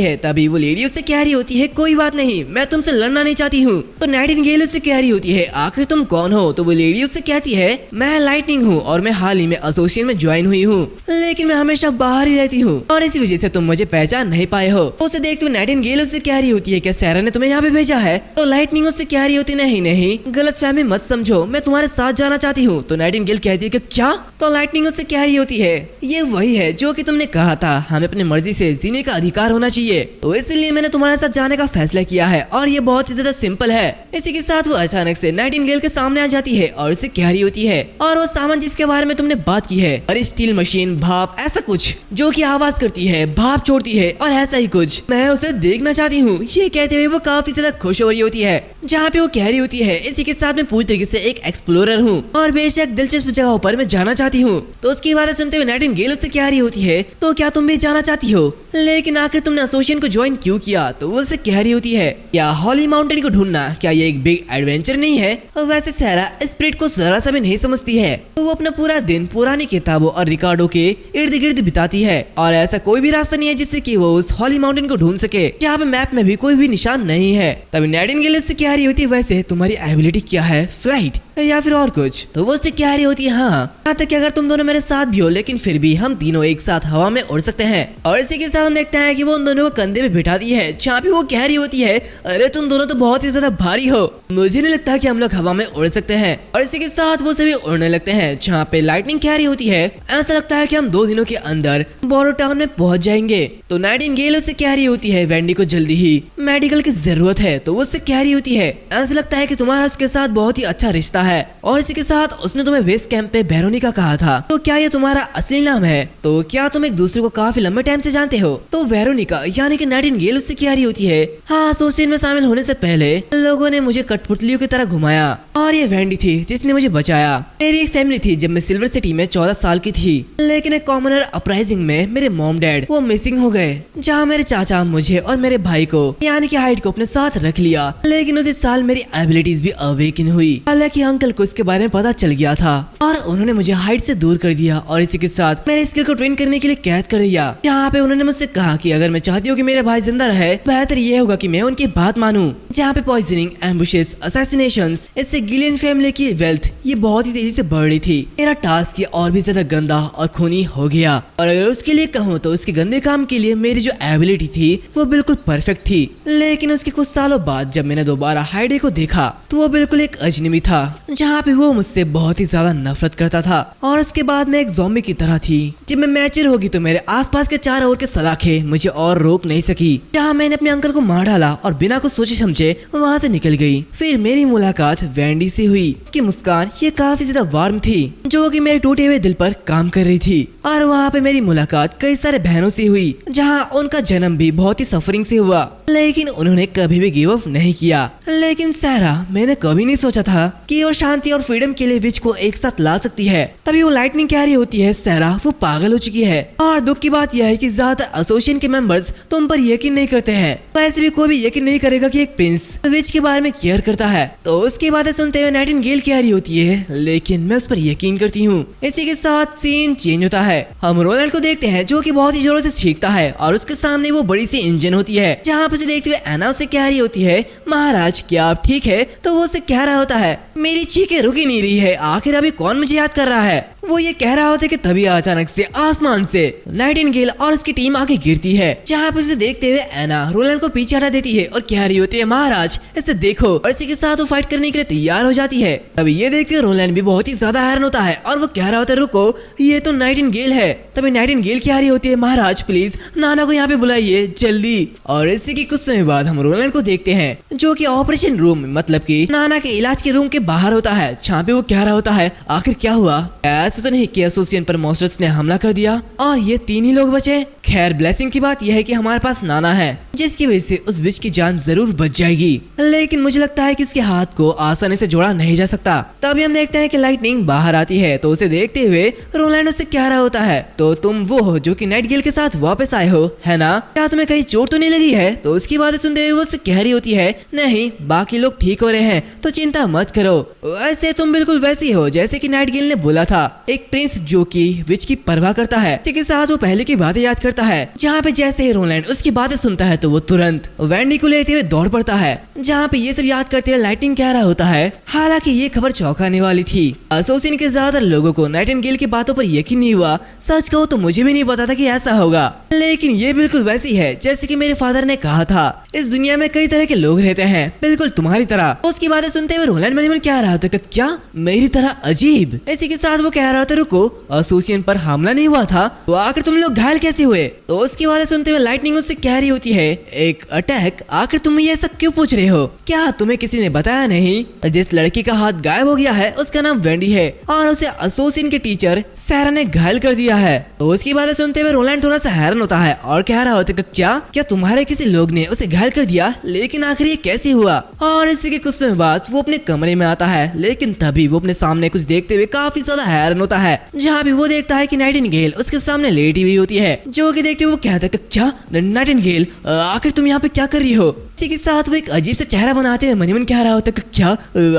S1: है। तभी वो लेडी उससे कह रही होती है कोई बात नहीं, मैं तुमसे लड़ जानना नहीं चाहती हूँ। तो नाइटिंगेल उससे कह रही होती है आखिर तुम कौन हो? तो वो लेडी उससे कहती है मैं लाइटनिंग हूँ और मैं हाल ही में एसोसिएशन में ज्वाइन हुई हूँ, लेकिन मैं हमेशा बाहर ही रहती हूँ और इसी वजह से तुम मुझे पहचान नहीं पाए हो। उसे देखते हुए नाइटिंगेल उससे कह रही होती है क्या सैरा ने तुम्हें यहाँ पे भेजा है? तो लाइटनिंग उससे कह रही होती नहीं गलतफहमी मत समझो, मैं तुम्हारे साथ जाना चाहती हूँ। तो नाइटिंगेल कहती है कि क्या? तो लाइटनिंग उससे कह रही होती है ये वही है जो कि तुमने कहा था, हमें अपनी मर्जी से जीने का अधिकार होना चाहिए, तो इसलिए मैंने तुम्हारे साथ जाने का फैसला किया है और ये बहुत ही ज्यादा सिंपल है। इसी के साथ वो अचानक से नाइटिंगेल के सामने आ जाती है और उसे कह रही होती है और वो सामान जिसके बारे में तुमने बात की है, और स्टील मशीन, भाप, ऐसा कुछ जो कि आवाज करती है, भाप छोड़ती है और ऐसा ही कुछ, मैं उसे देखना चाहती हूँ। ये कहते हुए वो काफी ज्यादा खुश हो रही होती है, जहाँ पे वो कह रही होती है इसी के साथ मैं पूरी तरीके से एक एक्सप्लोरर हूँ और बेशक दिलचस्प जगहों पर मैं जाना चाहती हूँ। तो उसकी बातें सुनते हुए नाइटिंगेल उससे कह रही होती है तो क्या तुम भी जाना चाहती हो, लेकिन आखिर तुमने एसोसिएशन को ज्वाइन क्यों किया? तो वो उससे कह रही होती है क्या हॉली माउंटेन को ढूंढना क्या ये एक बिग एडवेंचर नहीं है? और वैसे सैरा स्पिरिट को जरा सा भी नहीं समझती है, तो वो अपना पूरा दिन पुरानी किताबों और रिकॉर्डों के इर्द गिर्द बिताती है और ऐसा कोई भी रास्ता नहीं है जिससे कि वो उस हॉली माउंटेन को ढूंढ सके, जहाँ पे मैप में भी कोई भी निशान नहीं है। तभी नाइटिंगेल उससे कह रही होती है वैसे तुम्हारी एबिलिटी क्या है, फ्लाइट या फिर और कुछ? तो वो उससे कह रही होती है हाँ, यहाँ तक कि अगर तुम दोनों मेरे साथ भी हो लेकिन फिर भी हम तीनों एक साथ हवा में उड़ सकते हैं। और इसी के साथ हम देखते हैं कि वो उन दोनों को कंधे पे बिठाती है, जहाँ पे वो कह रही होती है अरे तुम दोनों तो बहुत ही ज्यादा भारी हो, मुझे नहीं लगता कि हम लोग हवा में उड़ सकते हैं। और इसी के साथ वो सभी उड़ने लगते हैं, जहाँ पे लाइटनिंग कह रही होती है ऐसा लगता है कि हम 2 दिनों के अंदर बोरो टाउन में पहुंच जाएंगे। तो नाइटिंगेल उससे कह रही होती है वेंडी को जल्दी ही मेडिकल की जरूरत है। तो वो उससे कह रही होती है ऐसा लगता है कि तुम्हारा उसके साथ बहुत ही अच्छा रिश्ता है और इसी के साथ उसने तुम्हें वेस्ट कैंप पे वेरोनिका कहा था, तो क्या ये तुम्हारा असली नाम है? तो क्या तुम एक दूसरे को काफी लंबे टाइम से जानते हो? तो वेरोनिका यानी कि नाइटिंगेल उससे कह रही होती है हाँ, एसोसिएशन में शामिल होने से पहले लोगों ने मुझे कठपुतलियों की तरह घुमाया और ये वेंडी थी जिसने मुझे बचाया। मेरी एक फैमिली थी जब मैं सिल्वर सिटी में 14 साल की थी, लेकिन एक कॉमनर अपराइजिंग में मेरे मॉम डैड वो मिसिंग हो गए, जहाँ मेरे चाचा मुझे और मेरे भाई को यानी कि हाइड को अपने साथ रख लिया। लेकिन उसी साल मेरी एबिलिटीज भी अवेकन हुई, हालांकि अंकल को इसके बारे में पता चल गया था और उन्होंने मुझे हाइट से दूर कर दिया और इसी के साथ मेरे स्किल को ट्रेन करने के लिए कैद कर दिया, जहाँ पे उन्होंने मुझसे कहा कि अगर मैं चाहती हूँ कि मेरे भाई जिंदा रहे बेहतर ये होगा कि मैं उनकी बात मानूं। जहाँ पे पॉइजनिंग, एम्बुशेस, असैसिनेशंस, इससे गिलियन फैमिली की वेल्थ ये बहुत ही तेजी से बढ़ रही थी। मेरा टास्क ये और भी ज्यादा गंदा और खूनी हो गया और अगर उसके लिए कहूँ तो उसके गंदे काम के लिए मेरी जो एबिलिटी थी वो बिल्कुल परफेक्ट थी। लेकिन उसके कुछ सालों बाद जब मैंने दोबारा हाइडे को देखा तो वो बिल्कुल एक अजनबी था, जहाँ पे वो मुझसे बहुत ही ज्यादा नफरत करता था और उसके बाद मैं एक ज़ॉम्बी की तरह थी। जब मैं मैच्योर होगी तो मेरे आसपास के चारों ओर के सलाखें मुझे और रोक नहीं सकी, जहाँ मैंने अपने अंकल को मार डाला और बिना कुछ सोचे समझे वहाँ से निकल गई। फिर मेरी मुलाकात वेंडी से हुई। उसकी मुस्कान ये काफी ज्यादा वार्म थी, जो कि मेरे टूटे हुए दिल पर काम कर रही थी। और वहाँ पे मेरी मुलाकात कई सारे बहनों से हुई, जहाँ उनका जन्म भी बहुत ही सफरिंग से हुआ, लेकिन उन्होंने कभी भी गिव अप नहीं किया। लेकिन सैरा, मैंने कभी नहीं सोचा था कि वो शांति और फ्रीडम के लिए विच को एक साथ ला सकती है। तभी वो लाइटनिंग कह रही होती है सैरा वो पागल हो चुकी है और दुख की बात यह है कि ज्यादातर एसोसिएशन के मेंबर्स तुम पर यकीन नहीं करते हैं। वैसे भी कोई भी यकीन नहीं करेगा कि एक प्रिंस विच के बारे में केयर करता है। तो उसकी बातें सुनते हुए नाइटिंगेल कह रही होती है लेकिन मैं उस पर यकीन करती हूँ। इसी के साथ सीन चेंज होता है। हम रोलैंड को देखते हैं जो कि बहुत ही जोरों से चीखता है और उसके सामने वो बड़ी सी इंजन होती है, जहाँ पर उसे देखते हुए एना उसे कह रही होती है महाराज क्या आप ठीक है? तो वो उसे कह रहा होता है मेरी चीखें रुक ही नहीं रही है, आखिर अभी कौन मुझे याद कर रहा है? वो ये कह रहा होता है कि तभी अचानक से आसमान से नाइटिंगेल और उसकी टीम आगे गिरती है, जहाँ पर उसे देखते हुए एना रोलैंड को पीछे हटा देती है और कह रही होती है महाराज इसे देखो, और इसी के साथ वो फाइट करने के लिए तैयार हो जाती है। तभी ये देख के रोलैंड भी बहुत ही ज्यादा हैरान होता है और वो कह रहा होता है रुको ये तो नाइटिंगेल है। तभी नाइटिंगेल कह रही होती है महाराज प्लीज नाना को यहाँ पे बुलाइए जल्दी। और इसी के कुछ समय बाद हम रोलैंड को देखते हैं जो कि ऑपरेशन रूम मतलब कि नाना के इलाज के रूम के बाहर होता है, जहाँ पे वो कह रहा होता है आखिर क्या हुआ? ऐसा तो नहीं कि एसोसिएशन पर मॉन्स्टर्स ने हमला कर दिया और ये 3 ही लोग बचे? खैर ब्लेसिंग की बात यह है कि हमारे पास नाना है, जिसकी वजह से उस विच की जान जरूर बच जाएगी, लेकिन मुझे लगता है कि इसके हाथ को आसानी से जोड़ा नहीं जा सकता। तभी हम देखते हैं कि लाइटनिंग बाहर आती है, तो उसे देखते हुए रोलैंड उससे कह रहा होता है तो तुम वो हो जो कि नाइटिंगेल के साथ वापस आए हो है ना? क्या तुम्हें कहीं चोट तो नहीं लगी है? तो उसकी बातें सुनते हुए वो उससे कह रही होती है नहीं बाकी लोग ठीक हो रहे हैं तो चिंता मत करो, वैसे तुम बिल्कुल वैसी हो जैसे कि नाइटिंगेल ने बोला था। एक प्रिंस जो कि विच की परवाह करता है। इसी के साथ वो पहले की बातें याद करता है, जहाँ पे जैसे ही रोलैंड उसकी बातें सुनता है तो वो तुरंत वैंडी को लेते हुए दौड़ पड़ता है। जहाँ पे ये सब याद करते हुए लाइटिंग कह रहा होता है, हालांकि ये खबर चौंकाने वाली थी। एसोसिएशन के ज्यादातर लोगों को नाइटिंगेल की बातों पर यकीन नहीं हुआ। सच कहूँ तो मुझे भी नहीं पता था कि ऐसा होगा, लेकिन ये बिल्कुल वैसी है जैसे कि मेरे फादर ने कहा था। इस दुनिया में कई तरह के लोग रहते हैं, बिल्कुल तुम्हारी तरह। उसकी बातें सुनते हुए रोलैंड मन ही मन कह रहा था कि क्या मेरी तरह अजीब। इसी के साथ वो कह रहा था, रुको, एसोसिएशन पर हमला नहीं हुआ था तो आखिर तुम लोग घायल कैसे हुए? तो उसकी बातें सुनते हुए लाइटनिंग उससे कह रही होती है, एक अटैक? आखिर तुम ये सब क्यों पूछ रहे हो? क्या तुम्हें किसी ने बताया नहीं? जिस लड़की का हाथ गायब हो गया है उसका नाम वेंडी है और उसे एसोसिएशन के टीचर सैरा ने घायल कर दिया है। तो उसकी बातें सुनते हुए रोलैंड थोड़ा सा हैरान होता है और कह रहा होता है, क्या तुम्हारे किसी लोग ने उसे घायल कर दिया? लेकिन आखिर ये कैसे हुआ? और इसी के कुछ समय बाद वो अपने कमरे में आता है, लेकिन तभी वो अपने सामने कुछ देखते हुए काफी ज्यादा हैरान होता है। जहाँ भी वो देखता है कि नाइटिंगेल उसके सामने लेटी हुई होती है, जो कि देखते हुए वो कहता है कि क्या नाइटिंगेल, आखिर तुम यहाँ पे क्या कर रही हो? इसी के साथ वो एक अजीब सा चेहरा बनाते हुए मन ही मन कह रहा होता है कि क्या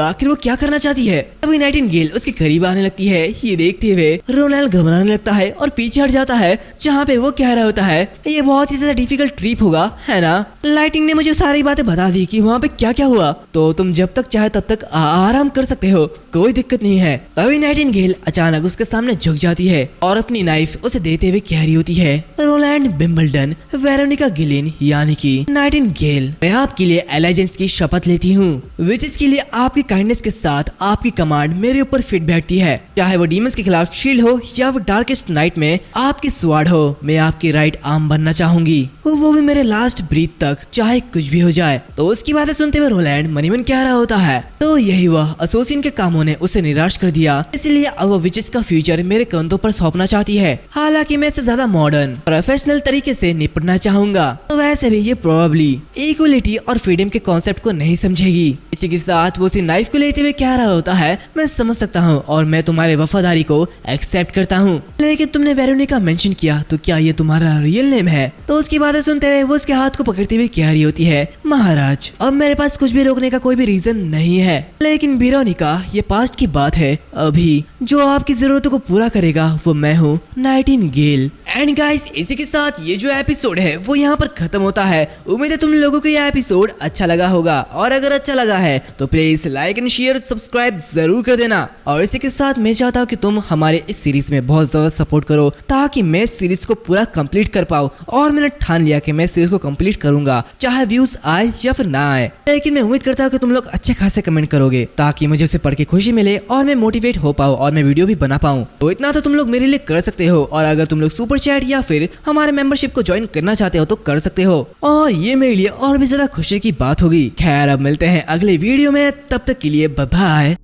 S1: आखिर वो क्या करना चाहती है? तभी नाइटिंगेल उसके करीब आने लगती है। ये देखते हुए रोनाल्ड घबराने लगता है और पीछे हट जाता है, जहाँ पे वो कह रहा होता है, ये बहुत ही ज्यादा डिफिकल्ट ट्रिप होगा, है ना? लाइटिंग ने मुझे सारी बातें बता दी कि वहाँ पे क्या क्या हुआ, तो तुम जब तक चाहे तब तक आराम कर सकते हो, कोई दिक्कत नहीं है। तभी नाइटिंगेल अचानक उसके सामने झुक जाती है और अपनी नाइफ उसे देते हुए कह रही होती है, रोलैंड विंबलडन, वेरोनिका गिलिन यानी कि नाइटिंगेल, मैं आपके लिए एलिजेंस की शपथ लेती हूँ, विचेस के लिए आपकी काइंडनेस के साथ आपकी कमांड मेरे ऊपर फिट बैठती है। चाहे वो डीमंस के खिलाफ शील्ड हो या वो डार्केस्ट नाइट में आपकी स्वाड हो, मैं आपकी राइट आर्म बनना चाहूंगी, वो भी मेरे लास्ट ब्रीथ तक, चाहे कुछ भी हो जाए। तो उसकी बातें सुनते हुए रोलैंड मन ही मन कह रहा होता है, तो यही वह एसोसिएशन के कामों ने उसे निराश कर दिया, इसलिए अब वो विचेस का फ्यूचर मेरे कंधों पर सौंपना चाहती है। हालांकि मैं इससे ज्यादा मॉडर्न प्रोफेशनल तरीके से निपटना चाहूंगा, तो वैसे भी ये प्रोबेबली इक्वलिटी और फ्रीडम के कॉन्सेप्ट को नहीं समझेगी। इसी के साथ वो उसी नाइफ को लेते हुए कह रहा होता है, मैं समझ सकता हूँ और मैं तुम्हारे वफादारी को एक्सेप्ट करता हूँ, लेकिन तुमने वेरोनिका मेंशन किया, तो क्या ये तुम्हारा रियल नेम है? तो उसकी बातें सुनते हुए वो उसके हाथ को पकड़ते हुए कह रही होती है, महाराज, अब मेरे पास कुछ भी रोकने का कोई भी रीजन नहीं है, लेकिन वेरोनिका, ये पास्ट की बात है, अभी जो आपकी जरूरतों को पूरा करेगा वो मैं हूँ, नाइटिंगेल। एंड गाइस, इसी के साथ ये जो एपिसोड है वो यहाँ पर खत्म होता है। उम्मीद है तुम लोगों को ये एपिसोड अच्छा लगा होगा, और अगर अच्छा लगा है तो please like and share subscribe जरूर कर देना। और इसी के साथ मैं चाहता हूँ कि तुम हमारे इस सीरीज में बहुत ज्यादा सपोर्ट करो, ताकि मैं सीरीज को पूरा कंप्लीट कर पाऊँ। और मैंने ठान लिया कि मैं सीरीज को कंप्लीट करूंगा, चाहे व्यूज आए या फिर ना आए, लेकिन मैं उम्मीद करता हूँ कि तुम लोग अच्छे खासे कमेंट करोगे, ताकि मुझे उसे पढ़ के खुशी मिले और मैं मोटिवेट हो पाऊँ और मैं वीडियो भी बना पाऊँ। तो इतना तो तुम लोग मेरे लिए कर सकते हो, और अगर तुम लोग सुपर चैट या फिर हमारे मेंबरशिप को ज्वाइन करना चाहते हो तो कर सकते हो, और ये मेरे लिए और भी ज्यादा खुशी की बात होगी। खैर, अब मिलते हैं अगले वीडियो में, तब तक के लिए बाय बाय।